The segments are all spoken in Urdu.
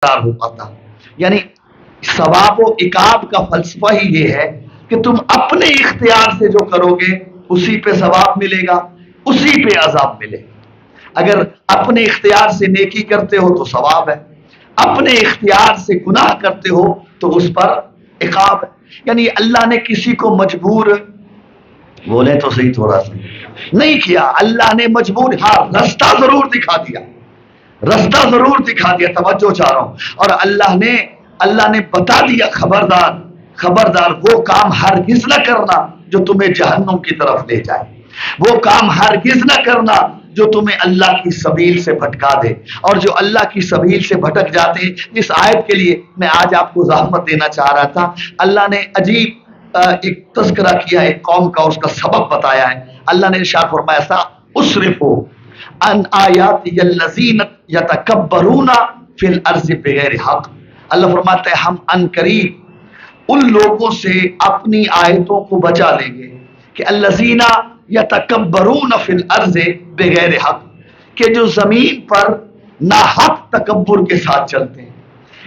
ہو پاتا. یعنی ثواب و عقاب کا فلسفہ ہی یہ ہے کہ تم اپنے اختیار سے جو کرو گے اسی پہ ثواب ملے گا، اسی پہ عذاب ملے گا. اگر اپنے اختیار سے نیکی کرتے ہو تو ثواب ہے، اپنے اختیار سے گناہ کرتے ہو تو اس پر عقاب ہے. یعنی اللہ نے کسی کو مجبور، بولے تو صحیح تھوڑا سا، نہیں کیا. اللہ نے مجبور، ہاں رستہ ضرور دکھا دیا، رستہ ضرور دکھا دیا، توجہ چاہ رہا ہوں. اور اللہ نے بتا دیا، خبردار خبردار، وہ کام ہرگز نہ کرنا جو تمہیں جہنم کی طرف لے جائے، وہ کام ہرگز نہ کرنا جو تمہیں اللہ کی سبیل سے بھٹکا دے. اور جو اللہ کی سبیل سے بھٹک جاتے ہیں، اس آیت کے لیے میں آج آپ کو زحمت دینا چاہ رہا تھا. اللہ نے عجیب ایک تذکرہ کیا ایک قوم کا، اس کا سبب بتایا ہے. اللہ نے ارشاد فرمایا تھا اسرفوا ان آیاتی الذین یتکبرون فی الارض بغیر حق. اللہ فرماتا ہے ہم ان قریب ان لوگوں سے اپنی آیتوں کو بچا لیں گے کہ الذین یتکبرون فی الارض بغیر حق، کہ جو زمین پر ناحق تکبر کے ساتھ چلتے ہیں.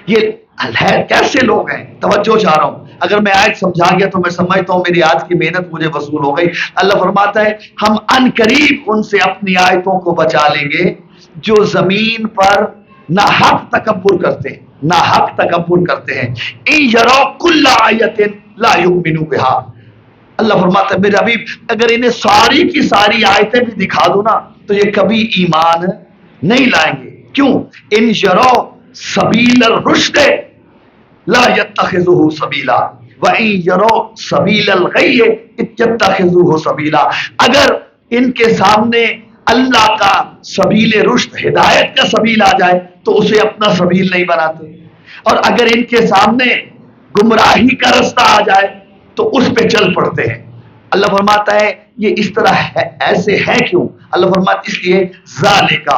یہ ہے کیسے لوگ ہیں؟ توجہ چاہ رہا ہوں. اگر میں آیت سمجھا گیا تو میں سمجھتا ہوں میری آج کی محنت مجھے وصول ہو گئی. اللہ فرماتا ہے ہم ان قریب ان سے اپنی آیتوں کو بچا لیں گے جو زمین پر ناحق تکبر کرتے ہیں، ناحق تکبر کرتے ہیں. ان یروا کل آیۃ لا یؤمنوا بها. اللہ فرماتا ہے میرے حبیب اگر انہیں ساری کی ساری آیتیں بھی دکھا دو نا تو یہ کبھی ایمان نہیں لائیں گے. کیوں؟ ان یروا سبیل الرشد لا يتخذوه سبیلا وان یروا سبیل الغی اتخذوه سبیلا. اگر ان کے سامنے اللہ کا سبیل رشد، ہدایت کا سبیل آ جائے تو اسے اپنا سبیل نہیں بناتے، اور اگر ان کے سامنے گمراہی کا رستہ آ جائے تو اس پہ چل پڑتے ہیں. اللہ فرماتا ہے یہ اس طرح ہے، ایسے ہے کیوں؟ اللہ فرماتا اس لیے ذالک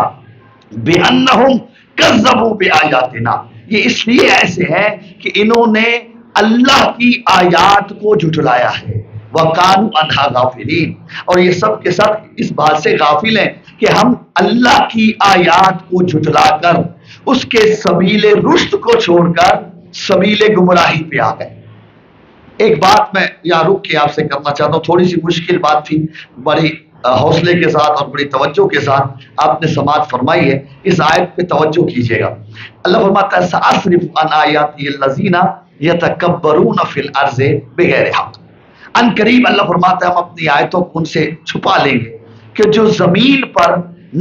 بأنہم کذبوا بآیاتنا، یہ اس لیے ایسے ہے کہ انہوں نے اللہ کی آیات کو جھٹلایا ہے. وَقَانُوا عَنْهَا غَافِلِينَ، اور یہ سب کے سب اس بات سے غافل ہیں کہ ہم اللہ کی آیات کو جھٹلا کر اس کے سبیل رشد کو چھوڑ کر سبیل گمراہی پہ آ گئے. ایک بات میں یہاں رک کے آپ سے کرنا چاہتا ہوں، تھوڑی سی مشکل بات تھی، بڑی حوصلے کے ساتھ اور بڑی توجہ کے ساتھ آپ نے سماعت فرمائی ہے. اس آیت پہ توجہ کیجیے گا. اللہ فرماتا ہے سأصرف عن آیاتی الذین یتکبرون فی الارض بغیر حق. ان قریب اللہ فرماتا ہے ہم اپنی آیتوں کو ان سے چھپا لیں گے کہ جو زمین پر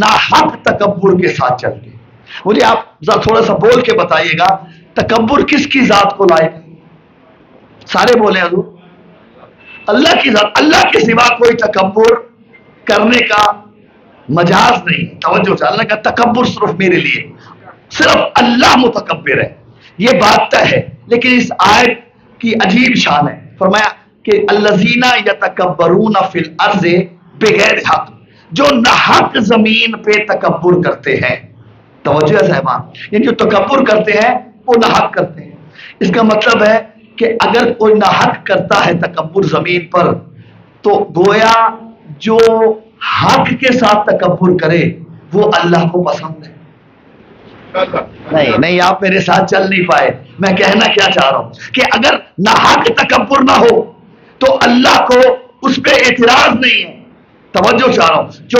ناحق تکبر کے ساتھ چلتے ہیں. مجھے آپ تھوڑا سا بول کے بتائیے گا تکبر کس کی ذات کو لائق ہے؟ سارے بولے حضور اللہ کی ذات. اللہ کے سوا کوئی تکبر کرنے کا مجاز نہیں. توجہ سے، اللہ کا تکبر صرف میرے لیے، صرف اللہ متکبر ہے، یہ بات طے ہے. لیکن اس آیت کی عجیب شان ہے. فرمایا کہ الذین یتکبرون فی الارض بغیر حق، جو ناحق زمین پہ تکبر کرتے ہیں. توجہ ہے صاحبان، یعنی جو تکبر کرتے ہیں وہ ناحق کرتے ہیں. اس کا مطلب ہے کہ اگر کوئی ناحق کرتا ہے تکبر زمین پر تو گویا جو حق کے ساتھ تکبر کرے وہ اللہ کو پسند ہے. نہیں آپ میرے ساتھ چل نہیں پائے. میں کہنا کیا چاہ رہا ہوں کہ اگر ناحق تکبر نہ ہو تو اللہ کو اس پہ اعتراض نہیں ہے. توجہ چاہ رہا ہوں، جو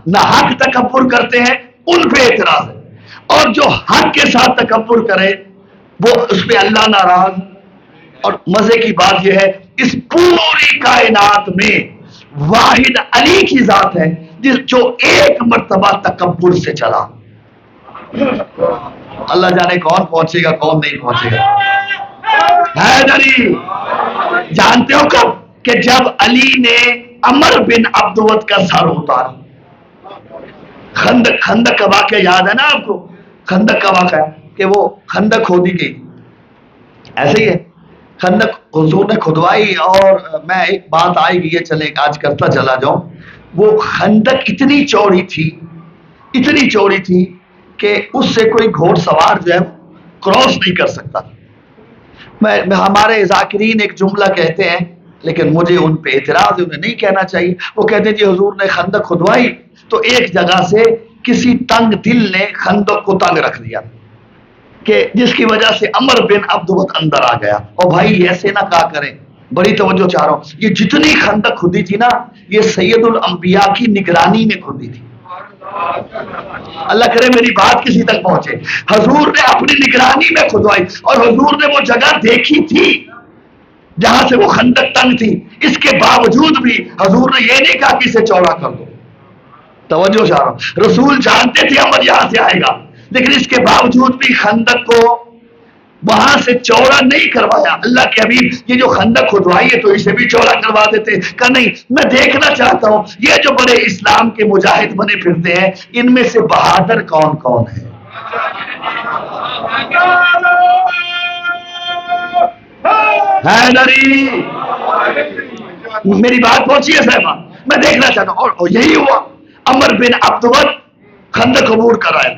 ناحق تکبر کرتے ہیں ان پہ اعتراض ہے، اور جو حق کے ساتھ تکبر کرے وہ اس پہ اللہ ناراض. اور مزے کی بات یہ ہے اس پوری کائنات میں واحد علی کی ذات ہے جو ایک مرتبہ تکبر سے چلا. اللہ جانے کون پہنچے گا کون نہیں پہنچے گا. حیدری جانتے ہو کب؟ کہ جب علی نے عمر بن عبدود کا سر اتارا. خندق کا واقعہ یاد ہے نا آپ کو؟ خندق کا واقعہ کہ وہ خندق کھودی گئی، ایسے ہی ہے. خندق حضور نے کھدوائی، اور میں ایک بات آئے گی، یہ چلے آج کرتا چلا جاؤں. وہ خندق اتنی چوڑی تھی کہ اس سے کوئی گھوڑ سوار جو ہے کراس نہیں کر سکتا. ہمارے ذاکرین ایک جملہ کہتے ہیں لیکن مجھے ان پہ اعتراض ہے، انہیں نہیں کہنا چاہیے. وہ کہتے ہیں جی حضور نے خندق کھدوائی تو ایک جگہ سے کسی تنگ دل نے خندق کو تنگ رکھ دیا. کہ جس کی وجہ سے عمر بن عبدوت اندر آ گیا. اور بھائی ایسے نہ کہا کریں، بڑی توجہ چاہ رہا ہوں، یہ جتنی خندق کھودی تھی نا، یہ سید الانبیاء کی نگرانی میں کھودی تھی. اللہ کرے میری بات کسی تک پہنچے. حضور نے اپنی نگرانی میں کھدوائی، اور حضور نے وہ جگہ دیکھی تھی جہاں سے وہ خندق تنگ تھی. اس کے باوجود بھی حضور نے یہ نہیں کہا کہ اسے چوڑا کر دو. توجہ چاہ رہا ہوں، رسول جانتے تھے عمر یہاں سے آئے گا، لیکن اس کے باوجود بھی خندق کو وہاں سے چوڑا نہیں کروایا. اللہ کے حبیب یہ جو خندق کھدوائی ہے تو اسے بھی چوڑا کروا دیتے. کہ نہیں، میں دیکھنا چاہتا ہوں یہ جو بڑے اسلام کے مجاہد بنے پھرتے ہیں، ان میں سے بہادر کون کون ہے. حیدری، میری بات پہنچی ہے صاحبہ، میں دیکھنا چاہتا ہوں. اور یہی ہوا، عمر بن عبدوت خندق عبور کرائے،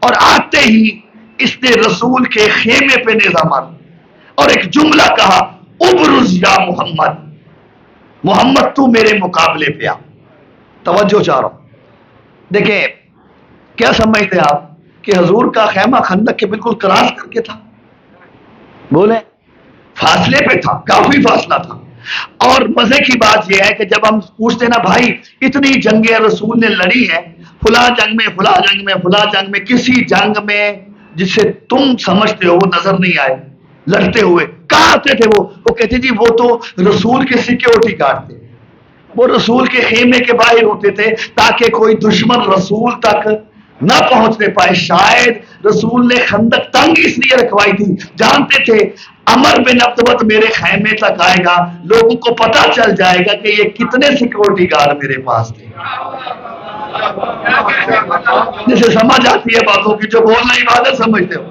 اور آتے ہی اس نے رسول کے خیمے پہ نیزہ مار اور ایک جملہ کہا، ابرز یا محمد، محمد تو میرے مقابلے پہ آ. توجہ چاہ رہا ہوں، دیکھیں کیا سمجھتے ہیں آپ کہ حضور کا خیمہ خندق کے بالکل کراس کر کے تھا؟ بولیں، فاصلے پہ تھا، کافی فاصلہ تھا. اور مزے کی بات یہ ہے کہ جب ہم پوچھتے نا بھائی اتنی جنگیں رسول نے لڑی ہیں، فلاں جنگ میں، فلاں جنگ میں، فلاں جنگ میں، کسی جنگ میں جسے تم سمجھتے ہو وہ نظر نہیں آئے لڑتے ہوئے، کہاں آتے تھے وہ کہتے جی وہ تو رسول کے سیکیورٹی گارڈ تھے، وہ رسول کے خیمے کے باہر ہوتے تھے تاکہ کوئی دشمن رسول تک نہ پہنچنے پائے. شاید رسول نے خندق تنگ اس لیے رکھوائی تھی، جانتے تھے عمر بن عبدوت میرے خیمے تک آئے گا، لوگوں کو پتا چل جائے گا کہ یہ کتنے سیکورٹی گارڈ میرے پاس تھے. جسے سمجھ آتی ہے باتوں کی، جو بولنا عبادت سمجھتے ہو،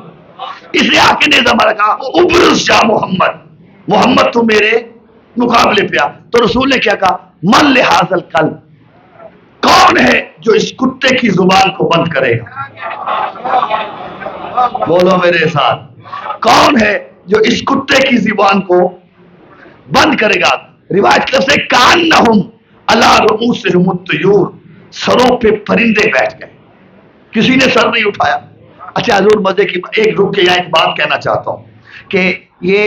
اس لیے آ کے نے ہمارا کہا ابرز یا محمد، محمد تو میرے مقابلے پہ آ. تو رسول نے کیا کہا، من لحاظ القلب، کون ہے جو اس کتے کی زبان کو بند کرے گا؟ بولو میرے ساتھ، کون ہے جو اس کتے کی زبان کو بند کرے گا؟ روایت کی طرف سے کانہم علی رؤوسہم الطیور، سروں پہ پرندے بیٹھ گئے، کسی نے سر نہیں اٹھایا. اچھا حضور مزے کی ایک رک کے یہاں ایک بات کہنا چاہتا ہوں کہ یہ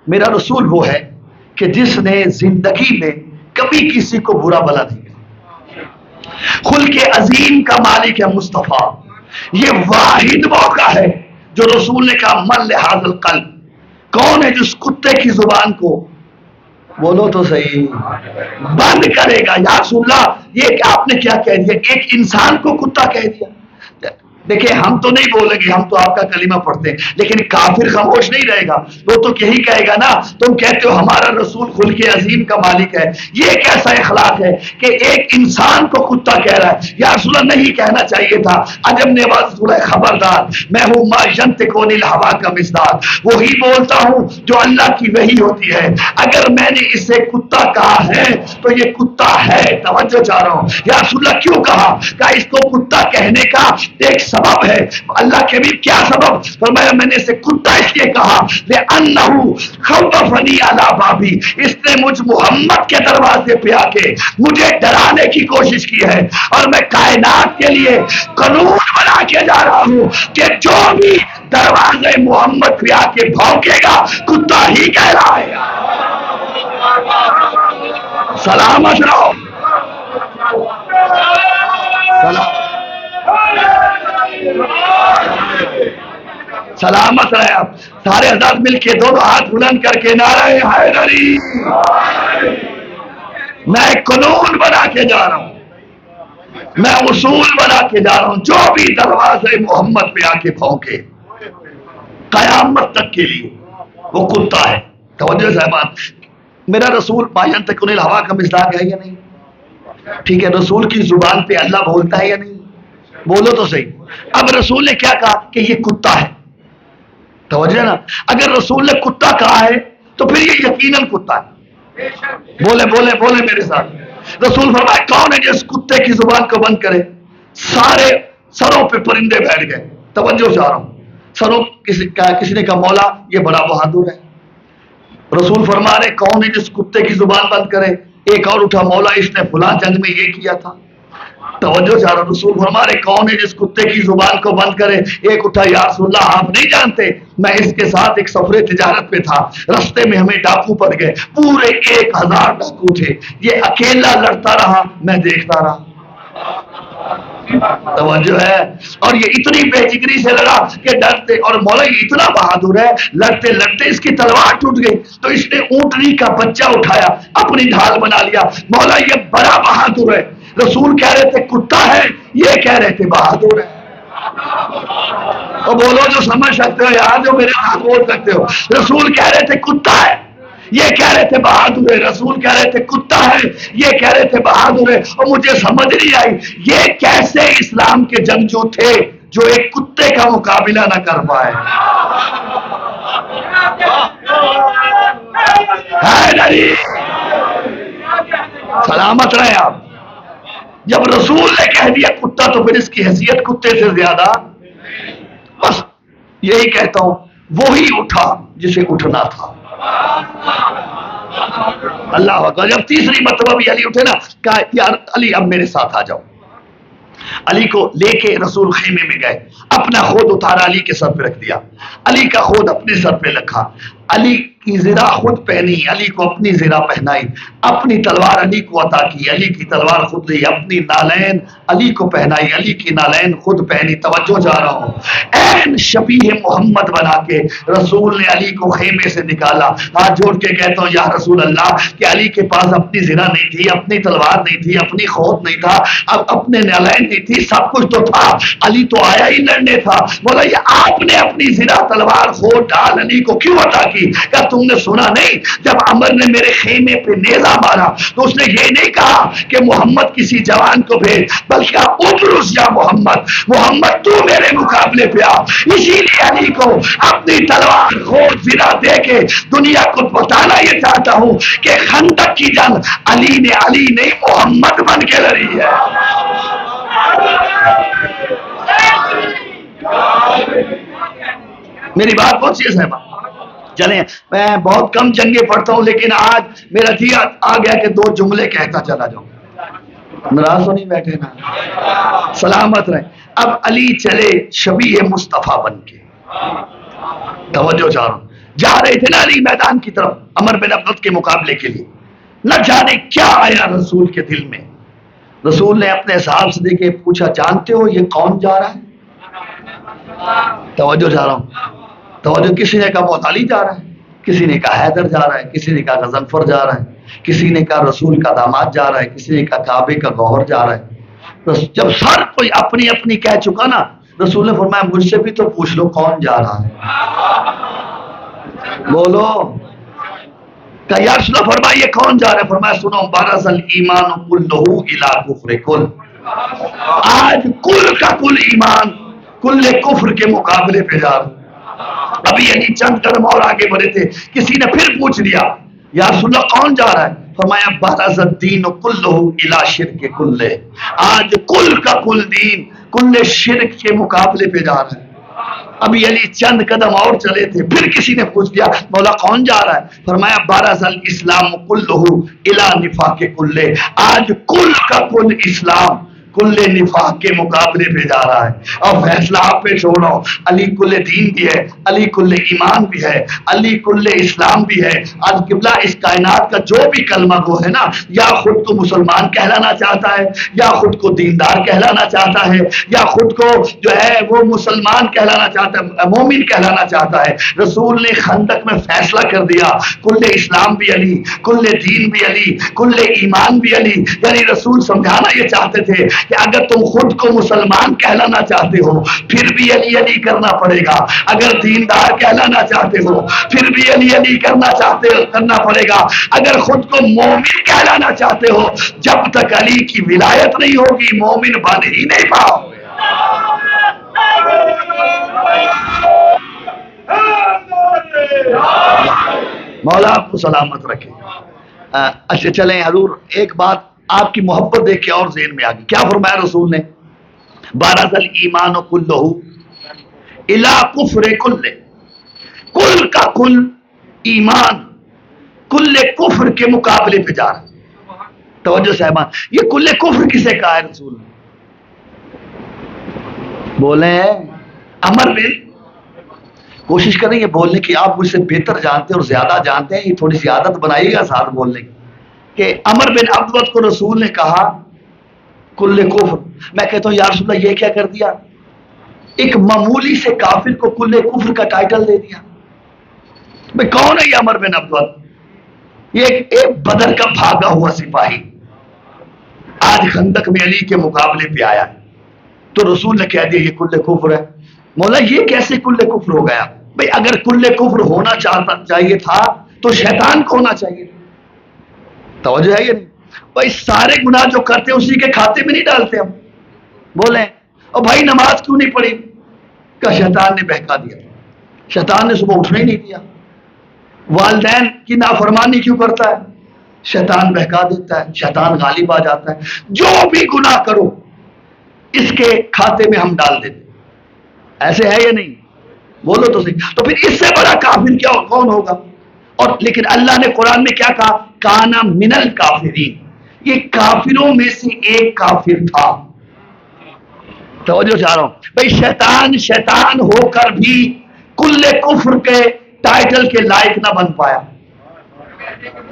میرا رسول وہ ہے کہ جس نے زندگی میں کبھی کسی کو برا بلا نہیں کہا، خلق عظیم کا مالک ہے مصطفیٰ. یہ واحد موقع ہے جو رسول نے کہا من لحاظ القلب، کون ہے جس کتے کی زبان کو، بولو تو صحیح، بند کرے گا. یا رسول اللہ یہ کہ آپ نے کیا کہہ دیا، ایک انسان کو کتا کہہ دیا. دیکھیں ہم تو نہیں بولیں گے، ہم تو آپ کا کلمہ پڑھتے ہیں، لیکن کافر خاموش نہیں رہے گا، وہ تو یہی کہے گا نا، تم کہتے ہو ہمارا رسول خلق عظیم کا مالک ہے، یہ کیسا اخلاق ہے کہ ایک انسان کو کتا کہہ رہا ہے. یا رسول اللہ نہیں کہنا چاہیے تھا. عجب نے آواز سنا، خبردار میں ہوں ما ینطق عن الہوا کا مصداق، وہی بولتا ہوں جو اللہ کی وحی ہوتی ہے. اگر میں نے اسے کتا کہا ہے تو یہ کتا ہے. توجہ چاہ رہا ہوں. یا رسول اللہ کیوں کہا کہ اس کو کتا کہنے کا ایک سبب ہے. اللہ کے بھی کیا سبب؟ فرمایا میں نے اسے کتا اس لیے کہا لأنہ خوفنی علی بابی، اس نے مجھ محمد کے دروازے پہ آ کے مجھے ڈرانے کی کوشش کی ہے، اور میں کائنات کے لیے قانون بنا کے جا رہا ہوں کہ جو بھی دروازے محمد پہ آ کے بھونکے گا کتا ہی کہہ رہا ہے. سلامت رہو، سلامت رہے. آپ سارے حضرات مل کے دونوں ہاتھ بلند کر کے نعرہ حیدری، میں قانون بنا کے جا رہا ہوں، میں اصول بنا کے جا رہا ہوں، جو بھی دروازے محمد پہ آ کے پھونکے قیامت تک کے لیے وہ کتا ہے. توجہ صاحبان، میرا رسول ما ینطق عن الہوا کا مصداق ہے یا نہیں؟ ٹھیک ہے، رسول کی زبان پہ اللہ بولتا ہے یا نہیں؟ بولو تو صحیح. اب رسول نے کیا کہا کہ یہ کتا ہے. توجہ نا، اگر رسول نے کتا کہا ہے تو پھر یہ یقیناً کتا ہے. بولے بولے بولے میرے ساتھ. رسول فرمایا کون ہے جس کتے کی زبان کو بند کرے؟ سارے سروں پہ پرندے بیٹھ گئے. توجہ چاہ رہا ہوں، سروں کسی نے کہا مولا یہ بڑا بہادر ہے. رسول فرما رہے کون ہے جس کتے کی زبان بند کرے؟ ایک اور اٹھا، مولا اس نے فلاں جنگ میں یہ کیا تھا. توجہ چاہ رہا ہوں۔ رسول فرما رہے کون ہے جس کتے کی زبان کو بند کرے؟ ایک اٹھا، یا رسول اللہ آپ نہیں جانتے میں اس کے ساتھ ایک سفر تجارت پہ تھا، رستے میں ہمیں ڈاکو پڑ گئے، پورے 1000 ڈاکو تھے، یہ اکیلا لڑتا رہا، میں دیکھتا رہا۔ توجہ ہے؟ اور یہ اتنی بے جگری سے لڑا کہ ڈرتے، اور مولا یہ اتنا بہادر ہے، لڑتے لڑتے اس کی تلوار ٹوٹ گئی تو اس نے اونٹنی کا بچہ اٹھایا، اپنی ڈھال بنا لیا۔ مولا یہ بڑا بہادر ہے۔ رسول کہہ رہے تھے کتا ہے، یہ کہہ رہے تھے بہادر ہے۔ تو بولو جو سمجھ سکتے ہو یار، جو میرے ہاتھ بول سکتے ہو۔ رسول کہہ رہے تھے کتا ہے، یہ کہہ رہے تھے بہادر ہے۔ رسول کہہ رہے تھے کتا ہے، یہ کہہ رہے تھے بہادر ہے۔ اور مجھے سمجھ نہیں آئی یہ کیسے اسلام کے جنگجو تھے جو ایک کتے کا مقابلہ نہ کر پائے۔ سلامت رہے آپ۔ جب رسول نے کہہ دیا کتا تو پھر اس کی حیثیت کتے سے زیادہ، بس یہی کہتا ہوں وہی اٹھا جسے اٹھنا تھا۔ اللہ اکبر۔ جب تیسری مرتبہ بھی علی اٹھے نا، کہا یار علی اب میرے ساتھ آ جاؤ۔ علی کو لے کے رسول خیمے میں گئے، اپنا خود اتارا، علی کے سر پہ رکھ دیا، علی کا خود اپنے سر پہ رکھا، علی کی زرہ خود پہنی، علی کو اپنی زرہ پہنائی، اپنی تلوار علی کو عطا کی، علی کی تلوار خود لی، اپنی نالین علی کو پہنائی، علی کی نالین خود پہنی۔ توجہ جا رہا ہوں، این شبیہ محمد بنا کے رسول نے علی کو خیمے سے نکالا۔ ہاتھ جوڑ کے کہتا ہوں یا رسول اللہ کہ علی کے پاس اپنی زرہ نہیں تھی، اپنی تلوار نہیں تھی، اپنی خود نہیں تھا، اب اپنے نالین نہیں تھی، سب کچھ تو تھا، علی تو آیا ہی لڑنے تھا۔ بولا یہ آپ نے اپنی زرہ تلوار خود ڈال علی کو کیوں عطا کی؟ کیا تم نے سنا نہیں جب عمر نے میرے خیمے پہ نیزہ مارا تو اس نے یہ نہیں کہا کہ محمد کسی جوان کو بھیج، بلکہ ابرز یا محمد، محمد تو میرے مقابلے پہ آ۔ اسی لیے علی کو اپنی تلوار خود زرہ دے کے دنیا کو بتانا یہ چاہتا ہوں کہ خندق کی جنگ علی نہیں محمد بن کے لڑی ہے۔ میری بات بہت سی ہے صاحبہ۔ چلیں میں بہت کم جنگیں پڑھتا ہوں لیکن آج میرا جی آ گیا کہ 2 جملے کہتا چلا جاؤں۔ ناراض تو نہیں بیٹھے نا؟ سلامت رہے۔ اب علی چلے شبیہ مصطفیٰ بن کے، توجہ چاہ رہا ہوں، جا رہے تھے نا علی میدان کی طرف عمر بن عبدت کے مقابلے کے لیے، نہ جانے کیا آیا رسول کے دل میں۔ رسول نے اپنے صاحب سے دیکھے پوچھا جانتے ہو یہ کون جا رہا ہے؟ توجہ چاہ رہا ہوں، توجہ۔ کسی نے کہا بہت علی جا رہا ہے، کسی نے کہا حیدر جا رہا ہے، کسی نے کہا غضنفر جا رہا ہے، کسی نے کہا رسول کا داماد جا رہا ہے، کسی نے کہا کعبے کا گوہر جا رہا ہے۔ جب سر کوئی اپنی اپنی کہہ چکا نا، رسول نے فرمایا مجھ سے بھی تو پوچھ لو کون جا رہا ہے۔ بولو کہ یا رسول اللہ فرمایا یہ کون جا رہا ہے؟ فرمایا سنو برز الایمان کلہ الی کفر کل، آج کل کا کل ایمان کل کفر کے مقابلے پہ جا رہا ہے۔ ابھی یعنی چند قدم اور آگے بڑھے تھے، کسی نے پھر پوچھ لیا یا رسول اللہ کون جا رہا ہے؟ فرمایا برز الدین کلہ الی شرک کلہ، آج کل کا کل دین کل شرک کے مقابلے پہ جا رہا ہے۔ ابھی علی چند قدم اور چلے تھے، پھر کسی نے پوچھ لیا مولا کون جا رہا ہے؟ فرمایا برز الاسلام کلہ الی نفاق کلہ، آج کل کا کل اسلام کل نفاق کے مقابلے پہ جا رہا ہے۔ اور فیصلہ آپ پہ چھوڑو، علی کل دین بھی ہے، علی کل ایمان بھی ہے، علی کل اسلام بھی ہے۔ آج قبلہ اس کائنات کا جو بھی کلمہ گو ہے نا، یا خود کو مسلمان کہلانا چاہتا ہے، یا خود کو دیندار کہلانا چاہتا ہے، یا خود کو جو ہے وہ مسلمان کہلانا چاہتا ہے، مومن کہلانا چاہتا ہے۔ رسول نے خندق میں فیصلہ کر دیا کل اسلام بھی علی، کل دین بھی علی، کل ایمان بھی علی۔ یعنی رسول سمجھانا یہ چاہتے تھے کہ اگر تم خود کو مسلمان کہلانا چاہتے ہو پھر بھی علی علی کرنا پڑے گا، اگر دیندار کہلانا چاہتے ہو پھر بھی علی علی کرنا پڑے گا، اگر خود کو مومن کہلانا چاہتے ہو جب تک علی کی ولایت نہیں ہوگی مومن بن ہی نہیں پاؤ گے۔ مولا آپ کو سلامت رکھے۔ اچھا چلیں حضور ایک بات آپ کی محبت دیکھ کے اور ذہن میں آ گئی، کیا فرمایا رسول نے؟ برز الایمان کلہ الی کفر کلہ، کل کا کل ایمان کل کفر کے مقابلے پہ جا رہا ہے۔ توجہ صاحبان، یہ کل کفر کسے کہا ہے رسول نے؟ بولے عمر بن، کوشش کریں یہ بولنے کی آپ مجھ سے بہتر جانتے ہیں اور زیادہ جانتے ہیں، یہ تھوڑی سی عادت بنائیے گا ساتھ بولنے کی، کہ عمر بن عبد کو رسول نے کہا کل کفر، میں کہتا ہوں یا رسول اللہ یہ کیا کر دیا، ایک معمولی سے کافر کو کل کفر کا ٹائٹل دے دیا۔ بھئی کون ہے یہ عمر بن عبد؟ یہ ایک بدر کا بھاگا ہوا سپاہی آج خندق میں علی کے مقابلے پہ آیا ہے، تو رسول نے کہہ دیا یہ کل کفر ہے۔ مولا یہ کیسے کل کفر ہو گیا؟ بھئی اگر کل کفر ہونا چاہیے تھا تو شیطان کو ہونا چاہیے تھا۔ توجہ ہے یہ نہیں؟ بھائی سارے گناہ جو کرتے ہیں اسی کے کھاتے میں نہیں ڈالتے ہم، بولیں اور بھائی نماز کیوں نہیں پڑھی؟ کہ شیطان نے بہکا دیا، شیطان نے صبح اٹھنے ہی نہیں دیا۔ والدین کی نافرمانی کیوں کرتا ہے؟ شیطان بہکا دیتا ہے، شیطان غالب آ جاتا ہے۔ جو بھی گناہ کرو اس کے کھاتے میں ہم ڈال دیتے، ایسے ہے یا نہیں؟ بولو تو صحیح۔ تو پھر اس سے بڑا کافر کیا کون ہوگا؟ اور لیکن اللہ نے قرآن میں کیا کہا؟ کانا من الکافرین، یہ کافروں میں سے ایک کافر تھا۔ توجہ چاہ رہا ہوں بھائی، شیطان ہو کر بھی کل کفر کے ٹائٹل کے لائق نہ بن پایا۔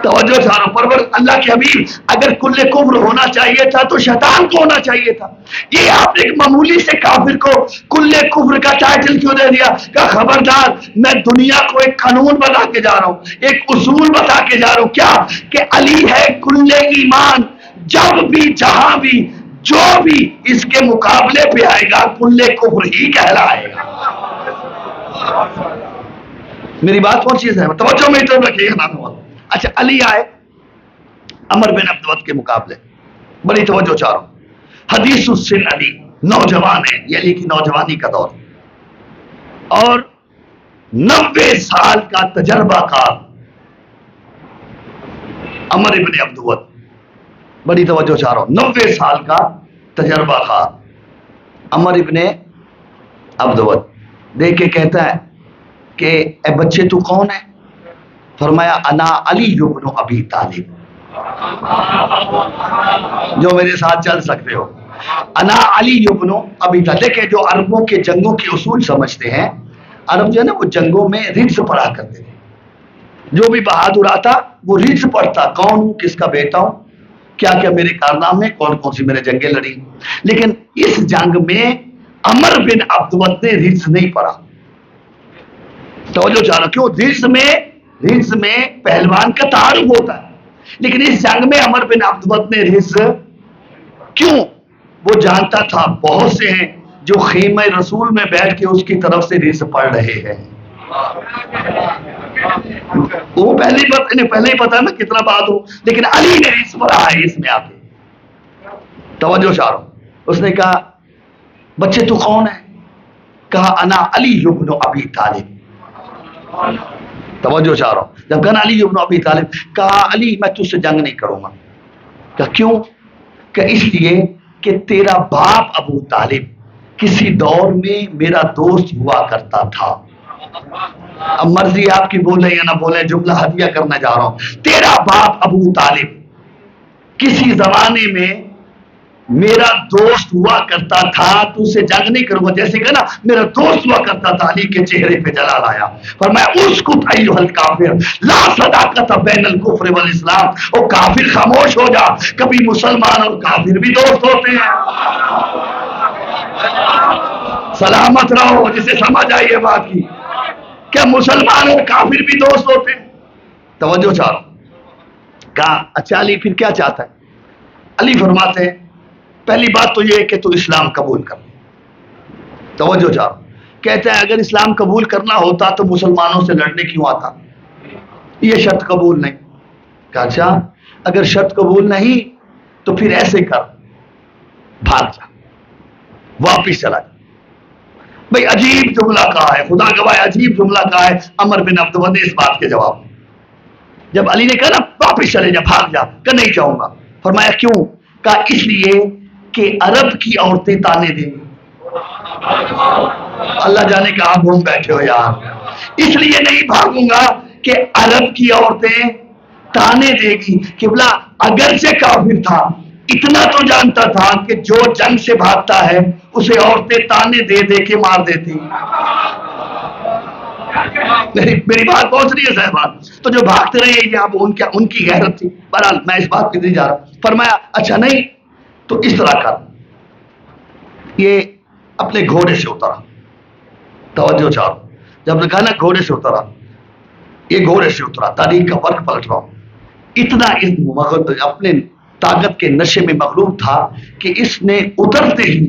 توجہ چاہ رہا ہوں، پرور اللہ کے حبیب اگر کل کفر ہونا چاہیے تھا تو شیطان کو ہونا چاہیے تھا۔ یہ آپ نے ایک معمولی سے کافر کو کل کفر کا ٹائٹل کیوں دے دیا؟ کہ خبردار میں دنیا کو ایک قانون بتا کے جا رہا ہوں، ایک اصول بتا کے جا رہا ہوں، کیا کہ علی ہے کل ایمان، جب بھی جہاں بھی جو بھی اس کے مقابلے پہ آئے گا کل کفر ہی کہلائے گا۔ میری بات کون چیز ہے؟ توجہ میں تو رکھیے گا نام والا۔ اچھا علی آئے عمر بن عبد کے مقابلے، بڑی توجہ چاہ رہا ہوں۔ حدیث السن علی، نوجوان ہے، یہ علی کی نوجوانی کا دور، اور 90 سال کا تجربہ کار عمر بن عبد، بڑی توجہ چاہ رہا ہوں، 90 سال کا تجربہ کار عمر بن عبد دیکھ کے کہتا ہے کہ اے بچے تو کون ہے؟ فرمایا انا علی بن ابی طالب، جو میرے ساتھ چل سکتے ہو، انا علی بن ابی طالب۔ دیکھیں جو عربوں کے جنگوں کے اصول سمجھتے ہیں، عرب جو ہے نا وہ جنگوں میں رجز پڑھا کرتے تھے، جو بھی بہادر آتا وہ رجز پڑھتا، کون ہوں، کس کا بیٹا ہوں، کیا کیا میرے کارنامے، کون کون سی میں نے جنگیں لڑی۔ لیکن اس جنگ میں عمر بن عبد نے رجز نہیں پڑھا۔ توجہ چاہنا، کیوں؟ رجز میں پہلوان کا تعارف ہوتا ہے، لیکن اس جنگ میں عمر بن عبد نے رجز کیوں؟ وہ جانتا تھا بہت سے ہیں جو خیمہ رسول میں بیٹھ کے اس کی طرف سے رجز پڑھ رہے ہیں۔ وہ پہلے ہی پتا نا کتنا بات ہو، لیکن علی نے رجز پڑھا ہے اس میں آ کے۔ توجہ چاہ رہا ہوں، اس نے کہا بچے تو کون ہے؟ کہا انا علی بن ابی طالب۔ توجہ چاہ رہا ہوں، جب کہا علی بن ابی طالب، کہا علی میں تجھ سے جنگ نہیں کروں گا۔ کہا کیوں؟ کہ اس لیے کہ تیرا باپ ابو طالب کسی دور میں میرا دوست ہوا کرتا تھا۔ اب مرضی آپ کی بولیں یا نہ بولیں، جملہ ہدیہ کرنا جا رہا ہوں۔ تیرا باپ ابو طالب کسی زمانے میں میرا دوست ہوا کرتا تھا، تو اسے جنگ نہیں کروں گا۔ جیسے کہ نا میرا دوست ہوا کرتا تھا، علی کے چہرے پہ جلال آیا، فرمایا اسکت ایھا الکافر لا صداقت بین الکفر والاسلام۔ او کافر خاموش ہو جا، کبھی مسلمان اور کافر بھی دوست ہوتے ہیں۔ سلامت رہو جسے سمجھ آئیے بات کی، کیا مسلمان اور کافر بھی دوست ہوتے ہیں؟ توجہ چاہ رہا ہوں۔ کہا اچھا علی پھر کیا چاہتا ہے؟ علی فرماتے ہیں پہلی بات تو یہ ہے کہ تو اسلام قبول کر لے۔ توجہ چاہ رہا ہوں، کہتا ہے اگر اسلام قبول کرنا ہوتا تو مسلمانوں سے لڑنے کیوں آتا؟ یہ شرط قبول نہیں۔ کہا اچھا اگر شرط قبول نہیں تو پھر ایسے کر، بھاگ جا، واپس چلا جا۔ بھئی عجیب جملہ کہا ہے، خدا گواہ عجیب جملہ کہا ہے عمر بن عبد نے اس بات کے جواب میں۔ جب علی نے کہا نا واپس چلے جا، بھاگ جا، کہ نہیں جاؤں گا۔ فرمایا کیوں؟ کہا اس لیے کہ عرب کی عورتیں تانے دیں گی۔ اللہ جانے کہاں گھوم بیٹھے ہو یار۔ اس لیے نہیں بھاگوں گا کہ عرب کی عورتیں تانے دے گی۔ قبلہ اگرچہ کافر تھا، اتنا تو جانتا تھا کہ جو جنگ سے بھاگتا ہے اسے عورتیں تانے دے دے کے مار دیتی. میری بات پہنچ رہی ہے صاحبان؟ تو جو بھاگتے رہے یہ اب ان کی غیرت تھی. بہرحال میں اس بات پہ نہیں جا رہا. فرمایا اچھا نہیں تو اس طرح کر. یہ اپنے گھوڑے سے اترا. توجہ چاہو. جب کہا نا گھوڑے سے اترا، یہ گھوڑے سے اترا. تاریخ کا فرق پلٹ رہا ہوں. اتنا اپنے طاقت کے نشے میں مغلوب تھا کہ اس نے اترتے ہی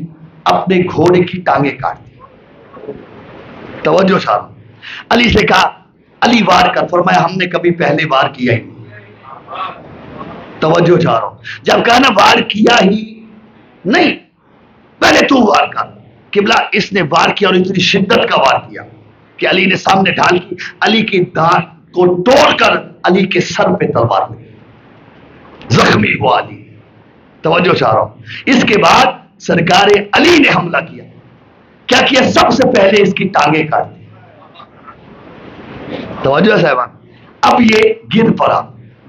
اپنے گھوڑے کی ٹانگیں کاٹ دی. توجہ چاہو. علی سے کہا علی وار کر. فرمایا ہم نے کبھی پہلے وار کیا ہی نہیں. توجہ چاہ رہا ہوں. جب کہا نا وار کیا ہی نہیں، پہلے تو وار کر. قبلہ اس نے وار کیا اور اتنی شدت کا وار کیا کہ علی نے سامنے ڈھال کی. علی کی دانت کو توڑ کر علی کے سر پہ تلوار لگی. زخمی ہوا علی. توجہ چاہ رہا ہوں. اس کے بعد سرکار علی نے حملہ کیا. کیا کیا؟ سب سے پہلے اس کی ٹانگیں کاٹ دی. توجہ صاحبان. اب یہ گر پڑا.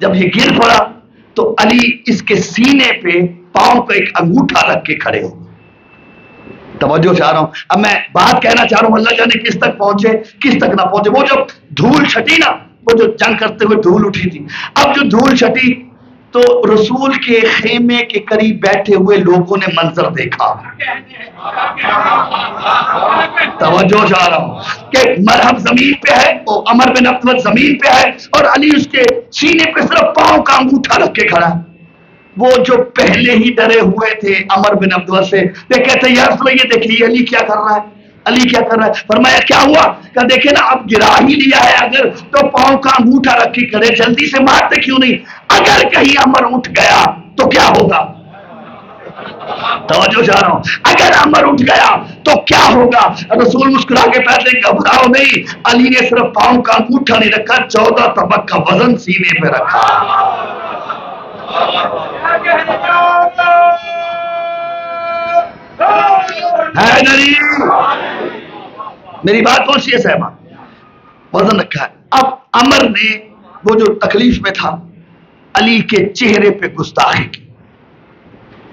جب یہ گر پڑا تو علی اس کے سینے پہ پاؤں کو ایک انگوٹھا رکھ کے کھڑے ہو. توجہ چاہ رہا ہوں. اب میں بات کہنا چاہ رہا ہوں، اللہ جانے کس تک پہنچے کس تک نہ پہنچے. وہ جو دھول چھٹی نا، وہ جو جنگ کرتے ہوئے دھول اٹھی تھی، اب جو دھول چھٹی تو رسول کے خیمے کے قریب بیٹھے ہوئے لوگوں نے منظر دیکھا. توجہ چاہ رہا ہوں کہ مرہم زمین پہ ہے، وہ عمر بن عبد زمین پہ ہے اور علی اس کے سینے پہ صرف پاؤں کا انگوٹھا رکھ کے کھڑا ہے. وہ جو پہلے ہی ڈرے ہوئے تھے عمر بن عبد سے، وہ کہتے ہیں یا رسول اللہ، یہ دیکھیے علی کیا کر رہا ہے، علی کیا کر رہا ہے. فرمایا کیا ہوا؟ کہ دیکھیں نا اب گرا ہی لیا ہے، اگر تو پاؤں کا انگوٹھا رکھ کے کھڑے، جلدی سے مارتے کیوں نہیں؟ اگر کہیں عمر اٹھ گیا تو کیا ہوگا؟ توجہ چاہ رہا ہوں. اگر عمر اٹھ گیا تو کیا ہوگا؟ رسول مسکرا کے کہتے ہیں گھبراؤ نہیں. علی نے صرف پاؤں کا انگوٹھا نہیں رکھا، 14 طبق کا وزن سینے پہ رکھا. میری بات پہنچی ہے صاحبہ؟ وزن رکھا ہے. اب عمر نے وہ جو تکلیف میں تھا علی کے چہرے پہ گستاخی کی.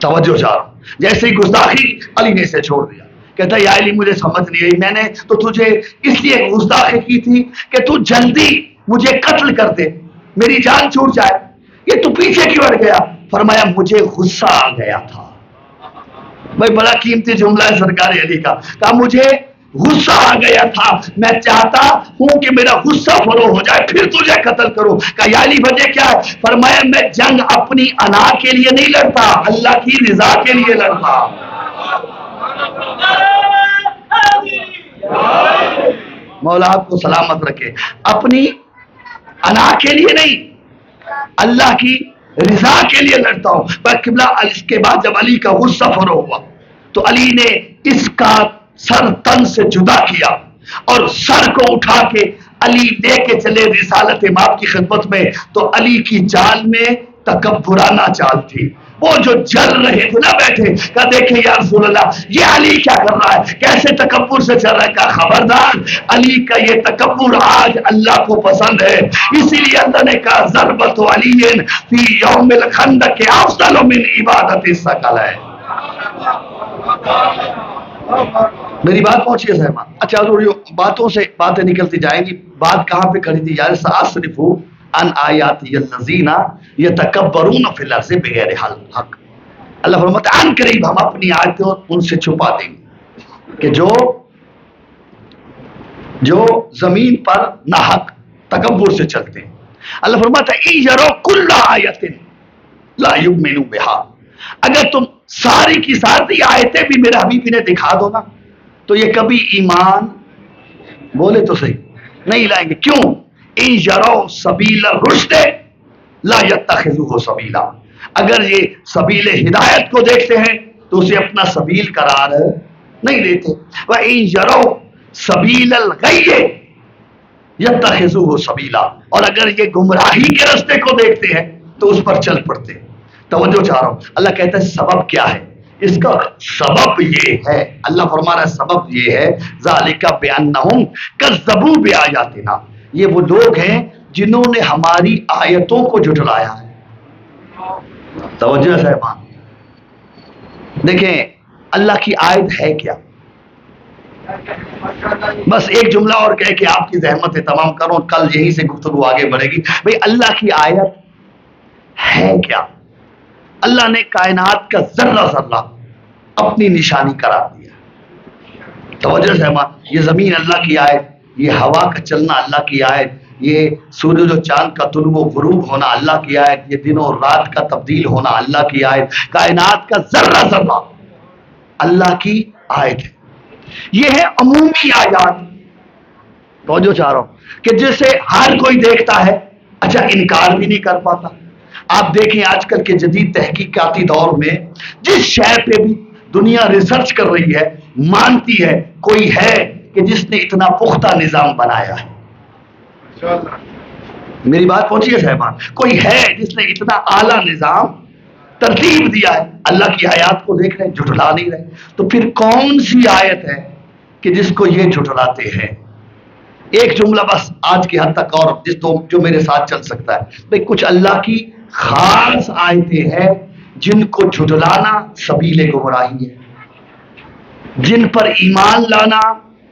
توجہ چاہ رہا ہوں. جیسے ہی گستاخی علی نے اسے چھوڑ دیا. کہتا ہے یا علی مجھے سمجھ نہیں آئی، میں نے تو تجھے اس لیے گستاخی کی تھی کہ تو جلدی مجھے قتل کر دے، میری جان چھوٹ جائے. یہ تو پیچھے کیوں ہٹ گیا؟ فرمایا مجھے غصہ آ گیا تھا. بھائی بڑا قیمتی جملہ ہے سرکار علی کا. کہا مجھے غصہ آ گیا تھا، میں چاہتا ہوں کہ میرا غصہ فروغ ہو جائے پھر تجھے قتل کروں. کہا یا علی وجہ کیا ہے؟ فرمایا میں جنگ اپنی انا کے لیے نہیں لڑتا، اللہ کی رضا کے لیے لڑتا. مولا آپ کو سلامت رکھے. اپنی انا کے لیے نہیں، اللہ کی رضا کے لیے لڑتا ہوں. قبلہ اس کے بعد جب علی کا غصہ فروغ ہوا تو علی نے اس کا سر تن سے جدا کیا اور سر کو اٹھا کے علی لے کے چلے رسالت امام کی خدمت میں. تو علی کی چال میں تکبرانہ چال تھی. وہ جو جل رہے تھے نا بیٹھے، کہا دیکھیں یا رسول اللہ یہ علی کیا کر رہا ہے، کیسے تکبر سے چل رہا ہے. کہا خبردار، علی کا یہ تکبر آج اللہ کو پسند ہے، اسی لیے اللہ نے کہا ضربت علی فی یوم الخندق افضل من عبادت الثقل ہے. میری بات پہنچی ہے صاحبہ؟ اچھا باتوں سے باتیں نکلتی جائیں گی. بات کہاں پہ کھڑی تھی؟ یا سأصرف ان آیاتی الذین یتکبرون فی الارض بغیر حق. اللہ فرماتا ہے ان قریب ہم اپنی آیتیں ان سے چھپا دیں گے کہ جو زمین پر ناحق تکبر سے چلتے ہیں. اللہ فرماتا ہے ان یروا کل آیۃ لا یؤمنوا بها. اگر تم ساری کی ساری آیتیں بھی میرے حبیب نے دکھا دو نا تو یہ کبھی ایمان بولے تو صحیح نہیں لائیں گے. کیوں؟ ان یروا سبیل الرشد لا یتخذوه سبیلا. اگر یہ سبیل ہدایت کو دیکھتے ہیں تو اسے اپنا سبیل قرار نہیں دیتے. وَإِن يَرَوْا سَبِيلَ الْغَيِّ يَتَّخِذُوهُ سَبِيلًا. اور اگر یہ گمراہی کے راستے کو دیکھتے ہیں تو اس پر چل پڑتے. توجہ چاہ رہا ہوں. اللہ کہتا ہے سبب کیا ہے اس کا؟ سبب یہ ہے، اللہ فرما رہا ہے سبب یہ ہے ذَلِكَ بِأَنَّهُمْ كَذَّبُوا بِآيَاتِنَا. یہ وہ لوگ ہیں جنہوں نے ہماری آیتوں کو جھٹلایا ہے. توجہ صاحبان، دیکھیں اللہ کی آیت ہے کیا؟ بس ایک جملہ اور کہہ کے آپ کی زحمت تمام کروں، کل یہیں سے گفتگو آگے بڑھے گی. بھئی اللہ کی آیت ہے کیا؟ اللہ نے کائنات کا ذرہ ذرہ اپنی نشانی قرار دیا. توجہ سے یہ زمین اللہ کی آیت، یہ ہوا کا چلنا اللہ کی آیت، یہ سورج و چاند کا طلوع و غروب ہونا اللہ کی آیت، یہ دن اور رات کا تبدیل ہونا اللہ کی آیت، کائنات کا ذرہ ذرہ اللہ کی آیت ہے. یہ ہے عمومی آیات. توجہ چاہ رہا ہوں کہ جسے ہر کوئی دیکھتا ہے، اچھا انکار بھی نہیں کر پاتا. آپ دیکھیں آج کل کے جدید تحقیقاتی دور میں جس شے پہ بھی دنیا ریسرچ کر رہی ہے، مانتی ہے کوئی ہے کہ جس نے اتنا پختہ نظام بنایا ہے. میری بات پہنچی ہے صاحبان؟ کوئی ہے جس نے اتنا اعلیٰ نظام ترتیب دیا ہے؟ اللہ کی آیات کو دیکھ رہے ہیں، جھٹلا نہیں رہے. تو پھر کون سی آیت ہے کہ جس کو یہ جھٹلاتے ہیں؟ ایک جملہ بس آج کی حد تک، اور جو میرے ساتھ چل سکتا ہے. بھئی کچھ اللہ کی خاص آیتیں ہیں جن کو جھٹلانا سبیل گمراہی ہے، جن پر ایمان لانا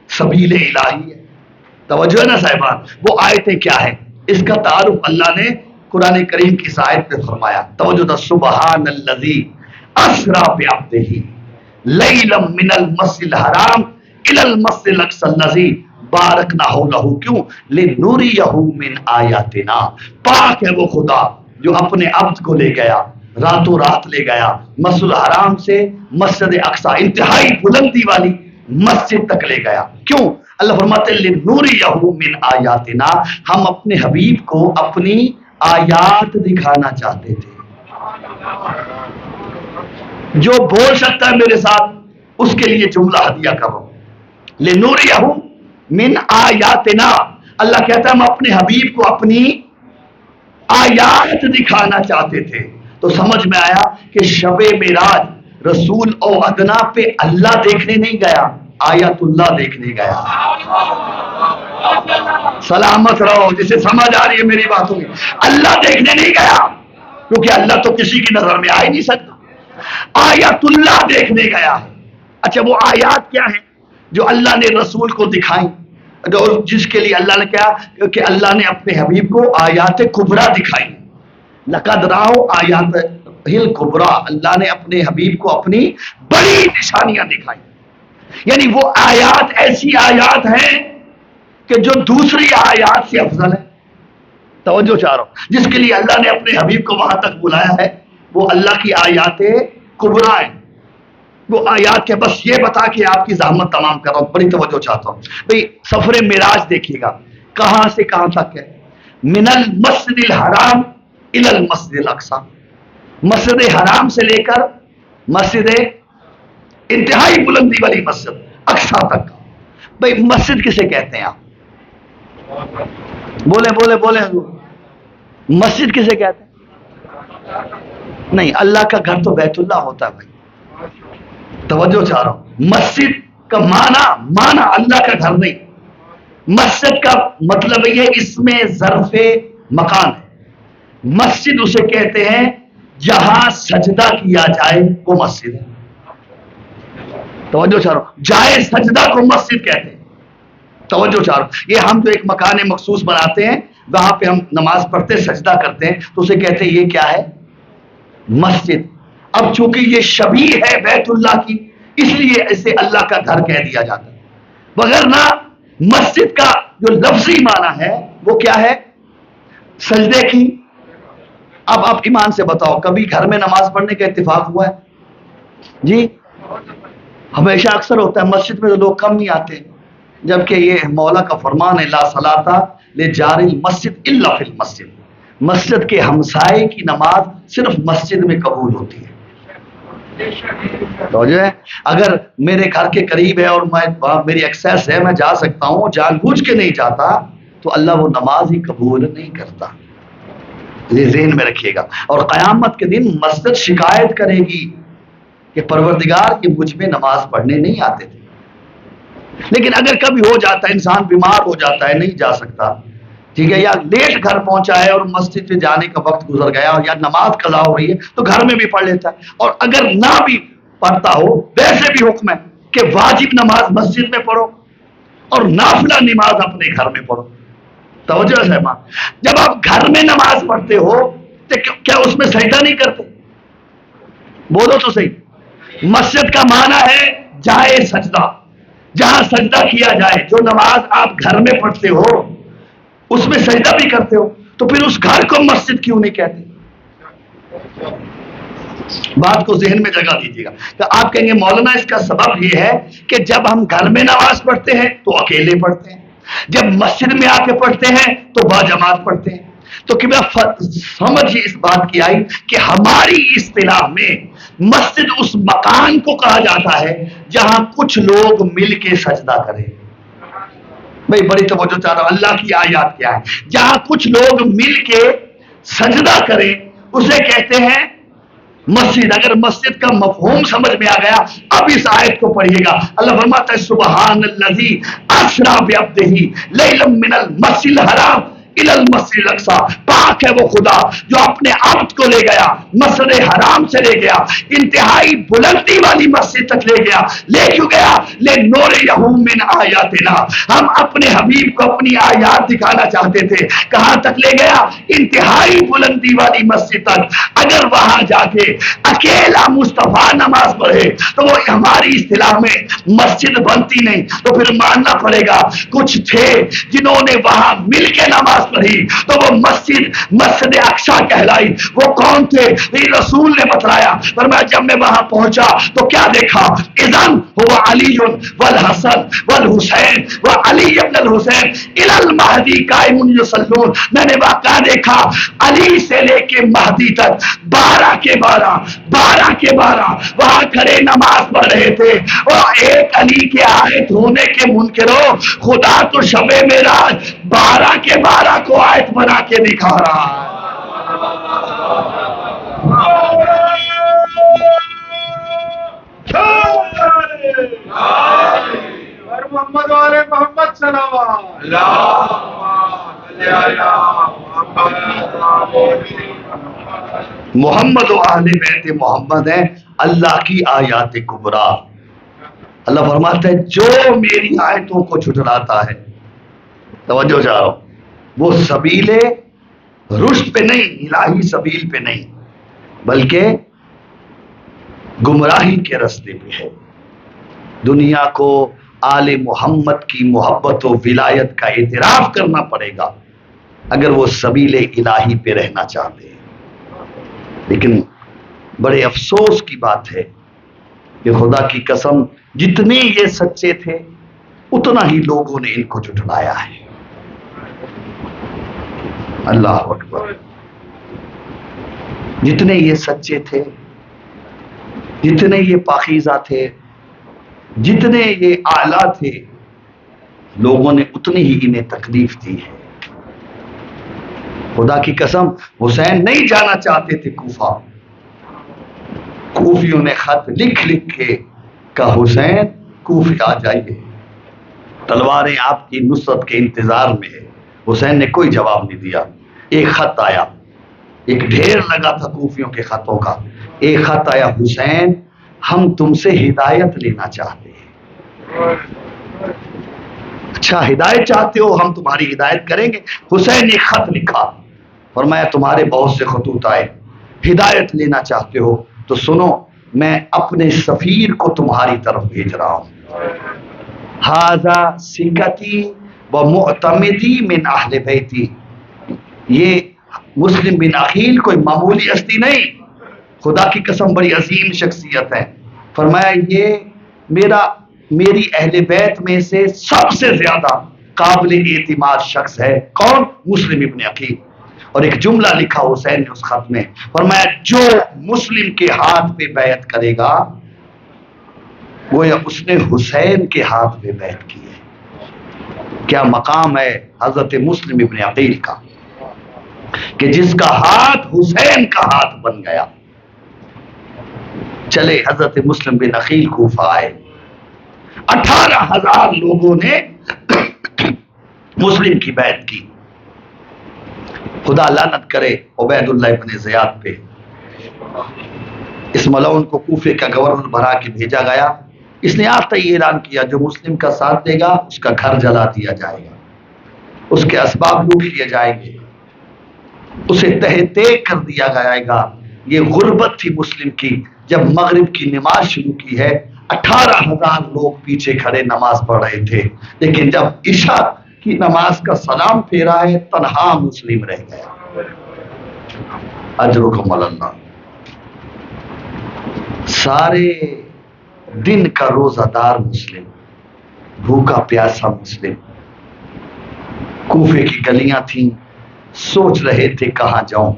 سبیل الہی ہے. توجہ ہے نا صاحبان؟ وہ آیتیں کیا ہیں؟ اس کا تعارف اللہ نے قرآن کریم کی آیت پہ فرمایا. توجہ تھا، سبحان الذی اسری بعبدہ لیلا من المسجد الحرام الی المسجد الاقصی الذی بارکنا حولہ کیوں لنریہ من آیاتنا. پاک ہے وہ خدا جو اپنے عبد کو لے گیا، راتوں رات لے گیا، مسجد الحرام سے مسجد اقصی انتہائی بلندی والی مسجد تک لے گیا. کیوں؟ اللہ فرماتے ہیں لنریہ من آیاتنا، ہم اپنے حبیب کو اپنی آیات دکھانا چاہتے تھے. جو بول سکتا ہے میرے ساتھ اس کے لیے جملہ ہدیہ کرو. لنریہ من آیاتنا، اللہ کہتا ہے ہم اپنے حبیب کو اپنی آیات دکھانا چاہتے تھے. تو سمجھ میں آیا کہ شب معراج رسول او ادنا پہ اللہ دیکھنے نہیں گیا، آیت اللہ دیکھنے گیا. سلامت رہو جسے سمجھ آ رہی ہے میری باتوں میں. اللہ دیکھنے نہیں گیا کیونکہ اللہ تو کسی کی نظر میں آ ہی نہیں سکتا، آیت اللہ دیکھنے گیا. اچھا وہ آیات کیا ہیں جو اللہ نے رسول کو دکھائیں، جس کے لیے اللہ نے کہا کہ اللہ نے اپنے حبیب کو آیات کبریٰ دکھائی. لقد راؤ آیات الکبریٰ، اللہ نے اپنے حبیب کو اپنی بڑی نشانیاں دکھائی. یعنی وہ آیات ایسی آیات ہیں کہ جو دوسری آیات سے افضل ہے. توجہ چاہ رہا ہوں، جس کے لیے اللہ نے اپنے حبیب کو وہاں تک بلایا ہے وہ اللہ کی آیات کبریٰ ہیں. وہ آیات کے بس یہ بتا کے آپ کی زحمت تمام کر رہا ہوں، بڑی توجہ چاہتا ہوں. بھئی سفر معراج دیکھیے گا کہاں سے کہاں تک ہے؟ من المسجد الحرام الی المسجد الاقصی، مسجد حرام سے لے کر مسجد انتہائی بلندی والی مسجد اقصی تک. بھئی مسجد کسے کہتے ہیں؟ آپ بولیں بولیں بولیں حضور، مسجد کسے کہتے ہیں؟ نہیں، اللہ کا گھر تو بیت اللہ ہوتا ہے. بھائی توجہ چاہ رہا ہوں، مسجد کا معنی اللہ کا گھر نہیں. مسجد کا مطلب یہ اس میں ظرف مکان ہے. مسجد اسے کہتے ہیں جہاں سجدہ کیا جائے وہ مسجد ہے. توجہ چاہ رہا ہوں، جائے سجدہ کو مسجد کہتے ہیں. توجہ چاہ رہا ہوں، یہ ہم جو ایک مکان مخصوص بناتے ہیں وہاں پہ ہم نماز پڑھتے سجدہ کرتے ہیں تو اسے کہتے ہیں یہ کیا ہے؟ مسجد. اب چونکہ یہ شبیہ ہے بیت اللہ کی اس لیے اسے اللہ کا گھر کہہ دیا جاتا ہے، وگرنہ مسجد کا جو لفظی معنی ہے وہ کیا ہے؟ سجدے کی. اب آپ ایمان سے بتاؤ کبھی گھر میں نماز پڑھنے کا اتفاق ہوا ہے؟ جی ہمیشہ اکثر ہوتا ہے. مسجد میں تو لوگ کم نہیں آتے، جبکہ یہ مولا کا فرمان ہے لا صلاۃ لجار المسجد الا فی المسجد، مسجد کے ہمسائے کی نماز صرف مسجد میں قبول ہوتی ہے. تو جو ہے اگر میرے گھر کے قریب ہے اور میری ایکسیس ہے میں جا سکتا ہوں، جان بوجھ کے نہیں جاتا تو اللہ وہ نماز ہی قبول نہیں کرتا. یہ ذہن میں رکھیے گا. اور قیامت کے دن مسجد شکایت کرے گی کہ پروردگار کہ مجھ میں نماز پڑھنے نہیں آتے تھے. لیکن اگر کبھی ہو جاتا ہے انسان بیمار ہو جاتا ہے نہیں جا سکتا، ٹھیک ہے، یا لیٹ گھر پہنچا ہے اور مسجد پہ جانے کا وقت گزر گیا یا نماز قضا ہو رہی ہے تو گھر میں بھی پڑھ لیتا ہے. اور اگر نہ بھی پڑھتا ہو ویسے بھی حکم ہے کہ واجب نماز مسجد میں پڑھو اور نافلہ نماز اپنے گھر میں پڑھو. توجہ ہے ماں. جب آپ گھر میں نماز پڑھتے ہو تو کیا اس میں سجدہ نہیں کرتے؟ بولو تو صحیح. مسجد کا معنی ہے جائے سجدہ، جہاں سجدہ کیا جائے. جو نماز آپ گھر میں پڑھتے ہو اس میں سجدہ بھی کرتے ہو، تو پھر اس گھر کو مسجد کیوں نہیں کہتے؟ بات کو ذہن میں جگہ دیجیے گا. تو آپ کہیں گے مولانا اس کا سبب یہ ہے کہ جب ہم گھر میں نماز پڑھتے ہیں تو اکیلے پڑھتے ہیں، جب مسجد میں آ کے پڑھتے ہیں تو باجماعت پڑھتے ہیں. تو کہ سمجھ اس بات کی آئی کہ ہماری اصطلاح میں مسجد اس مکان کو کہا جاتا ہے جہاں کچھ لوگ مل کے سجدہ کریں. بھائی بڑی توجہ چاہ رہا ہوں، اللہ کی آیات کیا ہے؟ جہاں کچھ لوگ مل کے سجدہ کریں اسے کہتے ہیں مسجد. اگر مسجد کا مفہوم سمجھ میں آ گیا اب اس آیت کو پڑھیے گا. اللہ فرماتا ہے سبحان الذی اسری بعبدہ لیلا من المسجد الحرام الی المسجد الاقصی. پاک ہے وہ خدا جو اپنے عبد کو لے گیا مسجد حرام سے لے گیا انتہائی بلندی والی مسجد تک لے گیا. لے کیوں گیا؟ لنریہ من آیاتنا. ہم اپنے حبیب کو اپنی آیات دکھانا چاہتے تھے. کہاں تک لے گیا؟ انتہائی بلندی والی مسجد تک. اگر وہاں جا کے اکیلا مصطفیٰ نماز پڑھے تو وہ ہماری اصطلاح میں مسجد بنتی نہیں. تو پھر ماننا پڑے گا کچھ تھے جنہوں نے وہاں مل کے نماز پڑھی تو وہ مسجد اقصی کہلائی. وہ کون تھے؟ رسول نے بتلایا. فرمایا جب میں وہاں پہنچا تو کیا دیکھا؟ اذن هو علی والحسن والحسین وعلی ابن الحسین الی المہدی قائم یصلون. میں نے واقعہ دیکھا علی سے لے کے مہدی تک 12 کے 12 وہاں کھڑے نماز پڑھ رہے تھے. اور ایک علی کے آیت ہونے کے منکروں، خدا تو شب معراج 12 کے 12 کو آیت بنا کے دکھا رہا ہے. محمد والے محمد صلوات محمد و اہل بیت محمد ہیں اللہ کی آیات کبریٰ. اللہ فرماتا ہے جو میری آیتوں کو جھٹلاتا ہے، توجہ چاہ رہا ہوں، وہ سبیل رشد پہ نہیں، الہی سبیل پہ نہیں بلکہ گمراہی کے راستے پہ ہے. دنیا کو آل محمد کی محبت و ولایت کا اعتراف کرنا پڑے گا اگر وہ سبیل الہی پہ رہنا چاہتے ہیں. لیکن بڑے افسوس کی بات ہے کہ خدا کی قسم جتنے یہ سچے تھے اتنا ہی لوگوں نے ان کو جھٹلایا ہے. اللہ اکبر. جتنے یہ سچے تھے، جتنے یہ پاکیزہ تھے، جتنے یہ اعلیٰ تھے، لوگوں نے اتنی ہی انہیں تکلیف دی ہے. خدا کی قسم حسین نہیں جانا چاہتے تھے کوفہ. کوفیوں نے خط لکھ کے کہا حسین کوفے آ جائیے، تلواریں آپ کی نصرت کے انتظار میں ہے. حسین نے کوئی جواب نہیں دیا. ایک خط آیا، ایک ڈھیر لگا تھا کوفیوں کے خطوں کا. ایک خط آیا، حسین ہم تم سے ہدایت لینا چاہتے ہیں. اچھا ہدایت چاہتے ہو، ہم تمہاری ہدایت کریں گے. حسین نے ایک خط لکھا، فرمایا تمہارے بہت سے خطوط آئے، ہدایت لینا چاہتے ہو تو سنو میں اپنے سفیر کو تمہاری طرف بھیج رہا ہوں. ھذا ثقتی و معتمدی من اہل بیتی. یہ مسلم بن عقیل کوئی معمولی ہستی نہیں، خدا کی قسم بڑی عظیم شخصیت ہے. فرمایا یہ میری اہل بیت میں سے سب سے زیادہ قابل اعتماد شخص ہے. کون؟ مسلم ابن عقیل. اور ایک جملہ لکھا حسین نے اس خط میں، فرمایا جو مسلم کے ہاتھ پہ بیعت کرے گا گویا اس نے حسین کے ہاتھ پہ بیعت کی ہے. کیا مقام ہے حضرت مسلم ابن عقیل کا کہ جس کا ہاتھ حسین کا ہاتھ بن گیا. چلے حضرت مسلم بن عقیل کوفہ آئے. 18,000 لوگوں نے مسلم کی بیعت کی. خدا لعنت کرے عبید اللہ ابن زیاد پہ. اس ملعون کو کوفے کا گورنر بنا کے بھیجا گیا. اس نے آج تک یہ اعلان کیا جو مسلم کا ساتھ دے گا اس کا گھر جلا دیا جائے گا, اس کے اسباب لوٹ لیے جائیں گے, اسے تہہ تیگ کر دیا جائے گا. یہ غربت تھی مسلم کی. جب مغرب کی نماز شروع کی ہے 18,000 لوگ پیچھے کھڑے نماز پڑھ رہے تھے, لیکن جب عشاء کی نماز کا سلام پھیرا ہے تنہا مسلم رہ گیا. اجرکم اللہ. سارے دن کا روزہ دار مسلم, بھوکا پیاسا مسلم. کوفے کی گلیاں تھیں, سوچ رہے تھے کہاں جاؤں.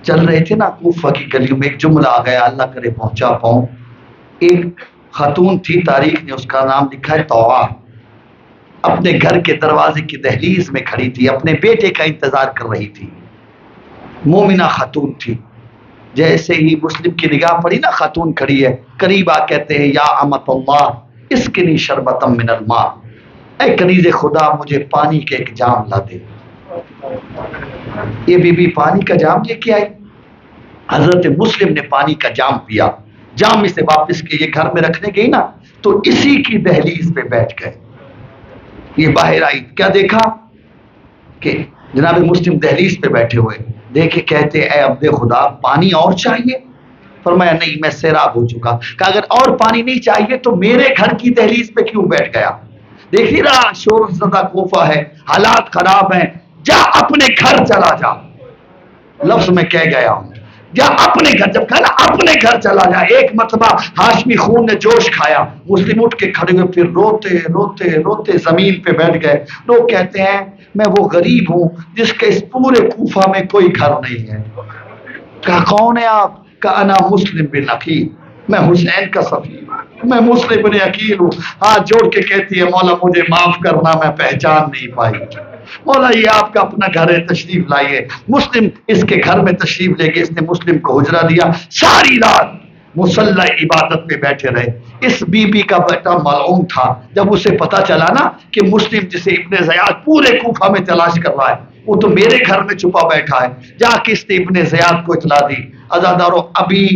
چل رہے تھے نا کوفہ کی گلیوں میں, ایک جملہ آ گیا, اللہ کرے پہنچا پاؤں. ایک خاتون تھی, تاریخ نے اس کا نام لکھا ہے طوعا, اپنے گھر کے دروازے کی دہلیز میں کھڑی تھی, اپنے بیٹے کا انتظار کر رہی تھی. مومنہ خاتون تھی. جیسے ہی مسلم کی نگاہ پڑی نا, خاتون کھڑی ہے, قریب آ کہتے ہیں یا امت اللہ اسقنی شربتم من الماء, اے کنیز خدا مجھے پانی کے ایک جام لا دے. یہ بی بی پانی کا جام لے کے آئی. حضرت مسلم نے پانی کا جام پیا, جام اسے واپس کے یہ گھر میں رکھنے گئی نا تو اسی کی دہلیز پہ بیٹھ گئے. یہ باہر آئی, کیا دیکھا کہ جناب مسلم دہلیز پہ بیٹھے ہوئے. دیکھے کہتے اے عبد خدا پانی اور چاہیے؟ فرمایا نہیں میں سیراب ہو چکا. کہ اگر اور پانی نہیں چاہیے تو میرے گھر کی دہلیز پہ کیوں بیٹھ گیا؟ دیکھیے رہا شور زدہ کوفہ ہے, حالات خراب ہیں, جا اپنے گھر چلا جا. لفظ میں کہہ گیا ہوں, جا اپنے گھر. جب کہا نا اپنے گھر چلا جا, ایک مرتبہ ہاشمی خون نے جوش کھایا. مسلم اٹھ کے کھڑے ہوئے, پھر روتے روتے روتے زمین پہ بیٹھ گئے. لوگ کہتے ہیں میں وہ غریب ہوں جس کے اس پورے کوفہ میں کوئی گھر نہیں ہے. کہا کون ہے آپ؟ کہا انا مسلم بن عقیل, میں حسین کا سفیر ہوں, میں مسلم بن عقیل ہوں. ہاتھ جوڑ کے کہتی ہے مولا مجھے معاف کرنا, میں پہچان نہیں پائی. مولا یہ آپ کا اپنا گھر ہے, تشریف لائیے. مسلم اس کے گھر میں تشریف لے کے اس نے مسلم کو حجرہ دیا. ساری رات مصلی عبادت پہ بیٹھے رہے. اس بی بی کا بیٹا ملعون تھا. جب اسے پتا چلا نا کہ مسلم جسے ابن زیاد پورے کوفہ میں تلاش کر رہا ہے وہ تو میرے گھر میں چھپا بیٹھا ہے, جا کے اس نے ابن زیاد کو اطلاع دی. عزادارو ابھی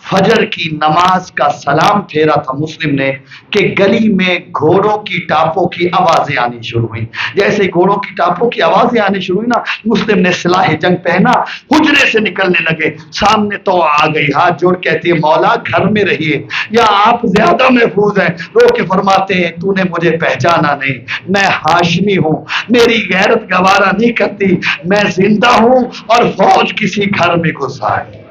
فجر کی نماز کا سلام پھیرا تھا مسلم نے کہ گلی میں گھوڑوں کی ٹاپوں کی آوازیں آنی شروع ہوئی. جیسے گھوڑوں کی ٹاپوں کی آوازیں آنی شروع ہوئی نا, مسلم نے سلاح جنگ پہنا, حجرے سے نکلنے لگے. سامنے تو آ گئی, ہاتھ جوڑ کہتی ہے مولا گھر میں رہیے یا آپ زیادہ محفوظ ہیں. رو کے فرماتے ہیں تو نے مجھے پہچانا نہیں, میں ہاشمی ہوں, میری غیرت گوارا نہیں کرتی, میں زندہ ہوں اور فوج کسی گھر میں گھسا ہے.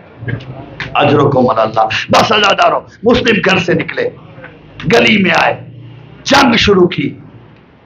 اجرکم اللہ. بس ازادارو مسلم گھر سے نکلے, گلی میں آئے, جنگ شروع کی.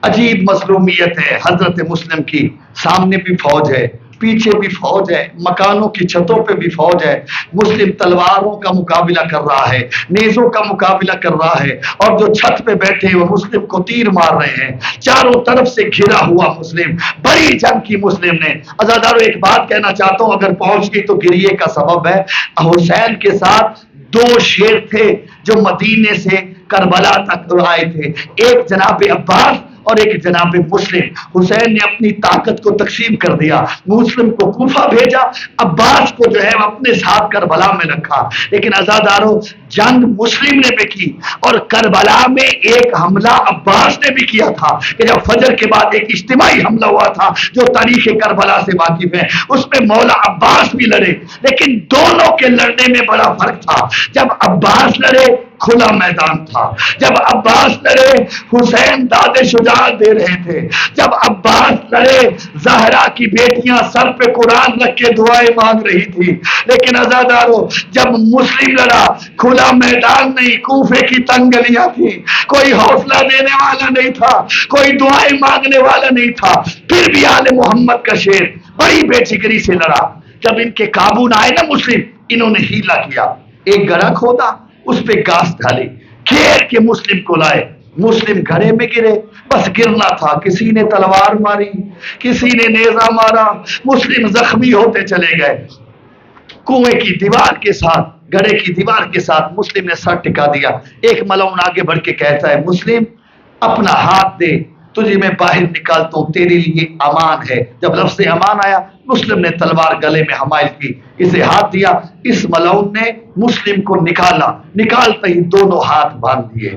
عجیب مظلومیت ہے حضرت مسلم کی. سامنے بھی فوج ہے, پیچھے بھی فوج ہے, مکانوں کی چھتوں پہ بھی فوج ہے. مسلم تلواروں کا مقابلہ کر رہا ہے, نیزوں کا مقابلہ کر رہا ہے, اور جو چھت پہ بیٹھے وہ مسلم کو تیر مار رہے ہیں. چاروں طرف سے گھرا ہوا مسلم. بڑی جنگ کی مسلم نے. عزادارو ایک بات کہنا چاہتا ہوں, اگر پہنچ گئی تو گریے کا سبب ہے. حسین کے ساتھ 2 شیر تھے جو مدینے سے کربلا تک آئے تھے, ایک جناب عباس اور ایک جناب مسلم. حسین نے اپنی طاقت کو تقسیم کر دیا, مسلم کو کوفہ بھیجا, عباس کو جو ہے اپنے ساتھ کربلا میں رکھا. لیکن عزادارو جنگ مسلم نے بھی کی اور کربلا میں ایک حملہ عباس نے بھی کیا تھا کہ جب فجر کے بعد ایک اجتماعی حملہ ہوا تھا جو تاریخ کربلا سے واقف ہے, اس میں مولا عباس بھی لڑے. لیکن دونوں کے لڑنے میں بڑا فرق تھا. جب عباس لڑے کھلا میدان تھا, جب عباس لڑے حسین داد شجاعت دے رہے تھے, جب عباس لڑے زہرا کی بیٹیاں سر پہ قرآن رکھ کے دعائیں مانگ رہی تھی. لیکن عزادارو جب مسلم لڑا کھلا میدان نہیں, کوفے کی تنگ گلیاں تھی, کوئی حوصلہ دینے والا نہیں تھا, کوئی دعائیں مانگنے والا نہیں تھا. پھر بھی آل محمد کا شیر بڑی بے فکری سے لڑا. جب ان کے قابو نہ آئے نا مسلم, انہوں نے ہیلا کیا, ایک گڑھا کھودا, اس پہ گھاس ڈالی, گھیر کے مسلم کو لائے. مسلم گھڑے میں گرے, بس گرنا تھا. کسی نے تلوار ماری, کسی نے نیزہ مارا, مسلم زخمی ہوتے چلے گئے. کنویں کی دیوار کے ساتھ, گڑھے کی دیوار کے ساتھ مسلم نے سر ٹکا دیا. ایک ملعون آگے بڑھ کے کہتا ہے مسلم اپنا ہاتھ دے, تجھے میں باہر نکالتا ہوں، تیرے لیے امان ہے۔ جب لفظ امان آیا، مسلم نے تلوار گلے میں حمائل کی، اسے ہاتھ دیا، اس ملعون نے مسلم کو نکالا، نکالتے ہی دونوں ہاتھ باندھ دیے،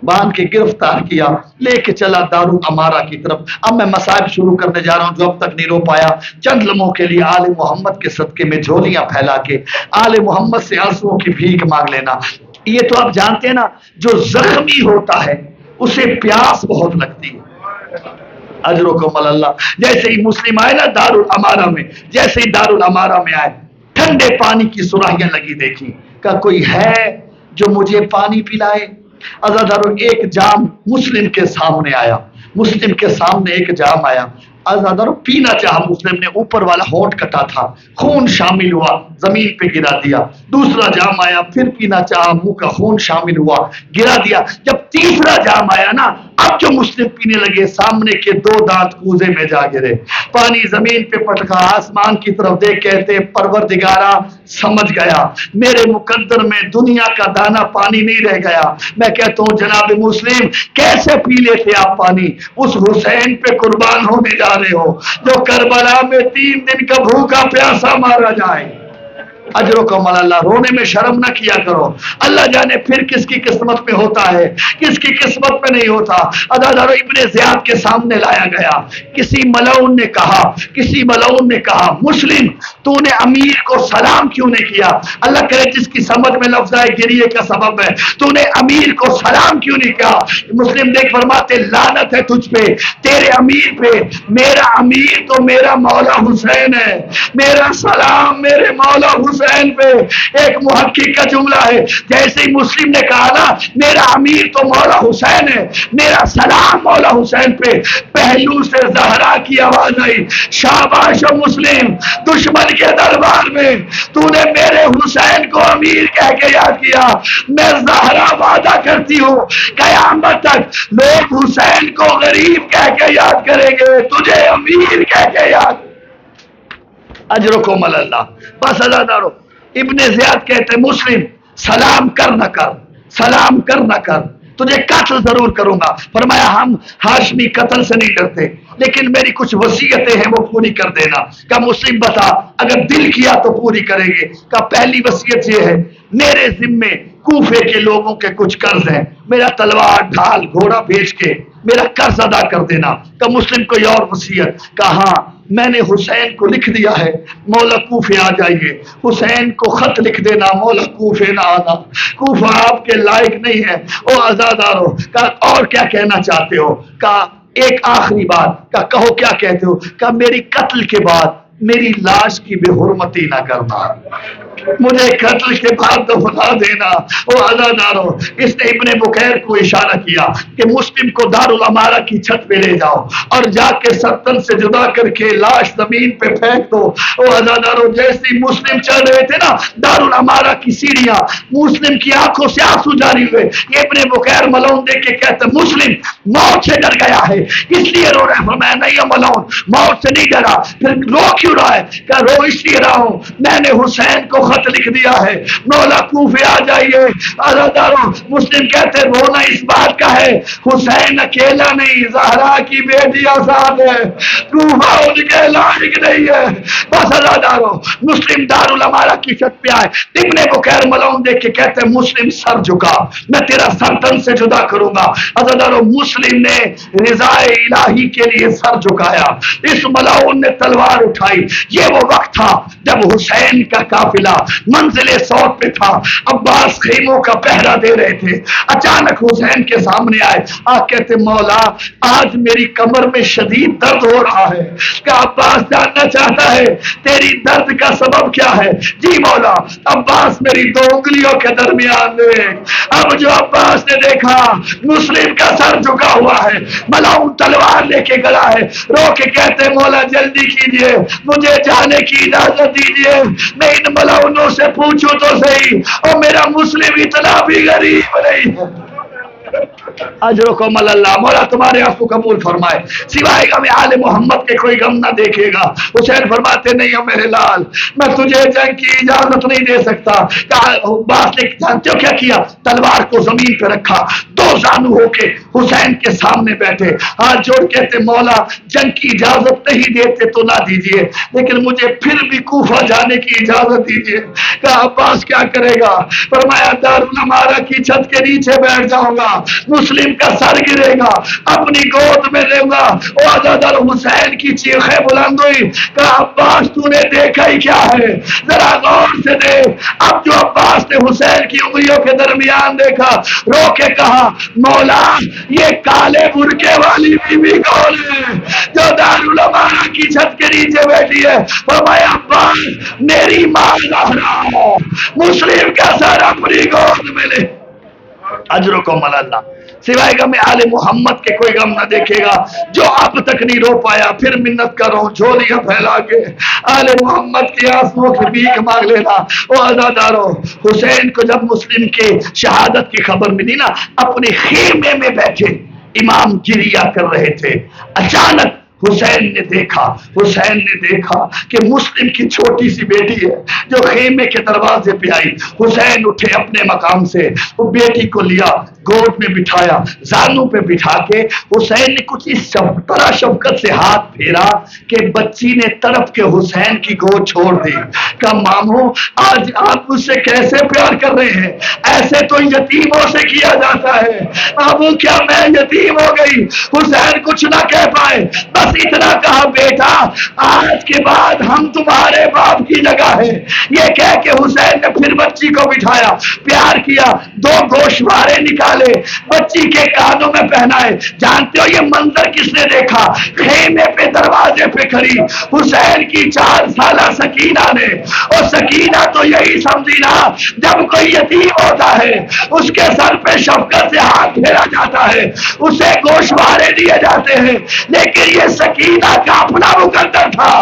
باندھ کے گرفتار کیا، لے کے چلا دارالامارہ کی طرف۔ اب میں مصائب شروع کرنے جا رہا ہوں جو اب تک نہیں رو پایا۔ چند لمحوں کے لیے آل محمد کے صدقے میں جھولیاں پھیلا کے آل محمد سے آنسوؤں کی بھیک مانگ لینا۔ یہ تو آپ جانتے ہیں نا، جو زخمی ہوتا ہے اسے پیاس بہت لگتی ہے۔ اجرکم اللہ۔ جیسے ہی مسلم آئے نا دارالامارہ میں، جیسے ہی دارالامارہ میں آئے، ٹھنڈے پانی کی سراہیاں لگی دیکھی، کہا کوئی ہے جو مجھے پانی پلائے؟ عزادارو ایک جام مسلم کے سامنے آیا، مسلم کے سامنے ایک جام آیا، عزادارو پینا چاہا مسلم نے، اوپر والا ہونٹ کٹا تھا، خون شامل ہوا، زمین پہ گرا دیا۔ دوسرا جام آیا، پھر پینا چاہا، منہ کا خون شامل ہوا، گرا دیا۔ جب تیسرا جام آیا نا، اب جو مسلم پینے لگے، سامنے کے دو دانت کوزے میں جا گرے، پانی زمین پہ پٹکا، آسمان کی طرف دیکھ کہتے پروردگارا سمجھ گیا، میرے مقدر میں دنیا کا دانہ پانی نہیں رہ گیا۔ میں کہتا ہوں جناب مسلم، کیسے پی لیتے آپ پانی؟ اس حسین پہ قربان ہونے جا رہے ہو جو کربلا میں 3 دن کا بھوکا پیاسا مارا جائے۔ اجرکم اللہ۔ رونے میں شرم نہ کیا کرو، اللہ جانے پھر کس کی قسمت میں ہوتا ہے، کس کی قسمت میں نہیں ہوتا۔ عزادارو ابن زیاد کے سامنے لایا گیا، کسی ملعون نے کہا، کسی ملعون نے کہا مسلم تو نے امیر کو سلام کیوں نہیں کیا؟ اللہ کرے جس کی سمجھ میں لفظ آئے گریے کا سبب ہے، تو نے امیر کو سلام کیوں نہیں کیا؟ مسلم دیکھ فرماتے لعنت ہے تجھ پہ، تیرے امیر پہ، میرا امیر تو میرا مولا حسین ہے، میرا سلام میرے مولا حسین پہ۔ ایک محقق کا جملہ ہے، جیسے ہی مسلم نے کہا نا میرا امیر تو مولا حسین ہے، میرا سلام مولا حسین پہ، پہلو سے زہرا کی آواز آئی، شاباش و مسلم، دشمن کے دربار میں تو نے میرے حسین کو امیر کہہ کے یاد کیا۔ میں زہرا وعدہ کرتی ہوں قیامت تک لوگ حسین کو غریب کہہ کے یاد کریں گے، تجھے امیر کہہ کے یاد۔ اجرکم اللہ۔ بس عزادارو ابن زیاد کہتے مسلم سلام کر نہ کر، سلام کر نہ کر، تجھے قتل ضرور کروں گا۔ فرمایا ہم ہاشمی قتل سے نہیں ڈرتے، لیکن میری کچھ وصیتیں ہیں وہ پوری کر دینا۔ کہ مسلم بتا، اگر دل کیا تو پوری کریں گے۔ کہ پہلی وصیت یہ ہے، میرے ذمے کوفے کے لوگوں کے کچھ قرض ہیں، میرا تلوار ڈھال گھوڑا بیچ کے میرا قرض ادا کر دینا۔ کہ مسلم کوئی اور وصیت؟ کہا میں نے حسین کو لکھ دیا ہے مولا کوفے آ جائیے، حسین کو خط لکھ دینا مولا کوفے نہ آنا، کوفہ آپ کے لائق نہیں ہے۔ او عزادارو کہا اور کیا کہنا چاہتے ہو؟ کہا ایک آخری بات۔ کہا کہو کیا کہتے ہو؟ کہا میری قتل کے بعد میری لاش کی بے حرمتی نہ کرنا، مجھے قتل کے بعد دفنا دینا۔ او عزادارو اس نے ابن بکیر کو اشارہ کیا کہ مسلم کو دارالامارہ کی چھت پہ لے جاؤ اور جا کے سرتن سے جدا کر کے لاش زمین پہ پھینک دو۔ او عزادارو جیسے مسلم چل رہے تھے نا دارالامارہ کی سیڑھیاں، مسلم کی آنکھوں سے آنسو جاری ہوئے۔ یہ ابن بکیر ملعون دیکھ کے کہتے مسلم موت سے ڈر گیا ہے اس لیے رو رہا ہے۔ میں نہیں ملعون موت سے نہیں ڈرا، پھر رو کیوں رہا ہے؟ کہ رو اس لیے رہا ہوں میں نے حسین کو خط لکھ دیا ہے مولا کوفے آ جائیے۔ عزادارو مسلم کہتے رونا اس بات کا ہے حسین اکیلا نہیں، زہرا کی بیٹی آزاد ہے، کوفہ ان کے لائق نہیں ہے۔ بس عزادارو مسلم دارالامارہ کی چھت پہ آئے، ابن بکیر ملعون دیکھ کے کہتے مسلم سر جھکا، میں تیرا سر تن سے جدا کروں گا۔ عزادارو مسلم نے رضا الہی کے لیے سر جھکایا، اس ملعون نے تلوار اٹھائی۔ یہ وہ وقت تھا جب حسین کا قافلہ منزل صوت پہ تھا، عباس خیموں کا پہرا دے رہے تھے۔ اچانک حسین کے سامنے آئے، کہتے مولا آج میری کمر میں شدید درد ہو رہا ہے۔ کہ عباس جاننا چاہتا ہے تیری درد کا سبب کیا ہے؟ جی مولا عباس میری 2 انگلیوں کے درمیان میں۔ اب جو عباس نے دیکھا مسلم کا سر جھکا ہوا ہے، ملعون تلوار لے کے گلا ہے، رو کے کہتے مولا جلدی کیجئے مجھے جانے کی اجازت دیجئے، میں ان ملعونوں سے پوچھوں تو صحیح اور میرا مسلم اتنا بھی غریب نہیں ہے۔ اجرکم اللہ۔ مولا تمہارے آنسو قبول فرمائے، سوائے غم آل محمد کے کوئی غم نہ دیکھے گا۔ حسین فرماتے نہیں ہو میرے لال، میں تجھے جنگ کی اجازت نہیں دے سکتا۔ بات نے جانتے ہو کیا کیا؟ تلوار کو زمین پہ رکھا، 2 زانو ہو کے حسین کے سامنے بیٹھے، ہاتھ جوڑ کہتے مولا جنگ کی اجازت نہیں دیتے تو نہ دیجیے، لیکن مجھے پھر بھی کوفہ جانے کی اجازت دیجیے۔ کہا عباس کیا کرے گا؟ فرمایا دارالمنورہ کی چھت کے نیچے بیٹھ جاؤں گا، مسلم کا سر گرے گا، اپنی گود میں لوں گا۔ عزادار حسین کی چیخیں بلند ہوئی، کہا عباس تو نے دیکھا ہی کیا ہے؟ ذرا غور سے دیکھ۔ اب جو عباس نے حسین کی انگلیوں کے درمیان دیکھا، رو کے کہا مولا یہ کالے برقعے والی بی بی کون ہے جو دارالمنورہ کی چھت کے نیچے بیٹھی ہے؟ فرمایا عباس میری ماں زہرا، مسلم کا سر اپنی گود میں لے۔ اجرکم اللہ، سوائے غم آل محمد کے کوئی غم نہ دیکھے گا۔ جو اب تک نہیں رو پایا پھر منت کرو، جھولیاں پھیلا کے آل محمد کی آنسوؤں کی بھیک مانگ لینا۔ او عزادارو، حسین کو جب مسلم کے شہادت کی خبر ملی نا، اپنے خیمے میں بیٹھے امام گریہ کر رہے تھے، اچانک حسین نے دیکھا کہ مسلم کی چھوٹی سی بیٹی ہے جو خیمے کے دروازے پہ آئی۔ حسین اٹھے اپنے مقام سے، وہ بیٹی کو لیا، گود میں بٹھایا، زانوں پہ بٹھا کے حسین نے کچھ اس طرح شفقت سے ہاتھ پھیرا کہ بچی نے تڑپ کے حسین کی گود چھوڑ دی۔ کہا مامو آج آپ مجھ سے کیسے پیار کر رہے ہیں؟ ایسے تو یتیموں سے کیا جاتا ہے۔ مامو کیا میں یتیم ہو گئی؟ حسین کچھ نہ کہہ پائے، بس اتنا کہا بیٹا آج کے بعد ہم تمہارے باپ کی جگہ ہے۔ یہ کہہ کے حسین نے پھر بچی کو بٹھایا، پیار کیا، 2 گوشوارے نکالے، بچی کے کانوں میں پہنائے۔ جانتے ہو یہ منظر کس نے دیکھا؟ خیمے پہ دروازے پہ کھڑی حسین کی 4 سالہ سکینہ نے۔ اور سکینہ تو یہی سمجھی نا، جب کوئی یتیم ہوتا ہے اس کے سر پہ شفقت سے ہاتھ پھیرا جاتا ہے، اسے گوشوارے دیے جاتے ہیں، لیکن یہ سکینہ کا اپنا مقدر تھا۔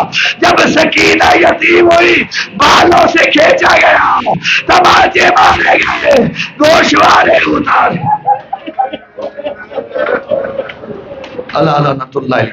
جب سکینہ یتیم ہوئی بالوں سے کھینچا گیا، تماچے مارے گئے، گوشوارے اتارے۔ اللہ لعنت اللہ علیہ۔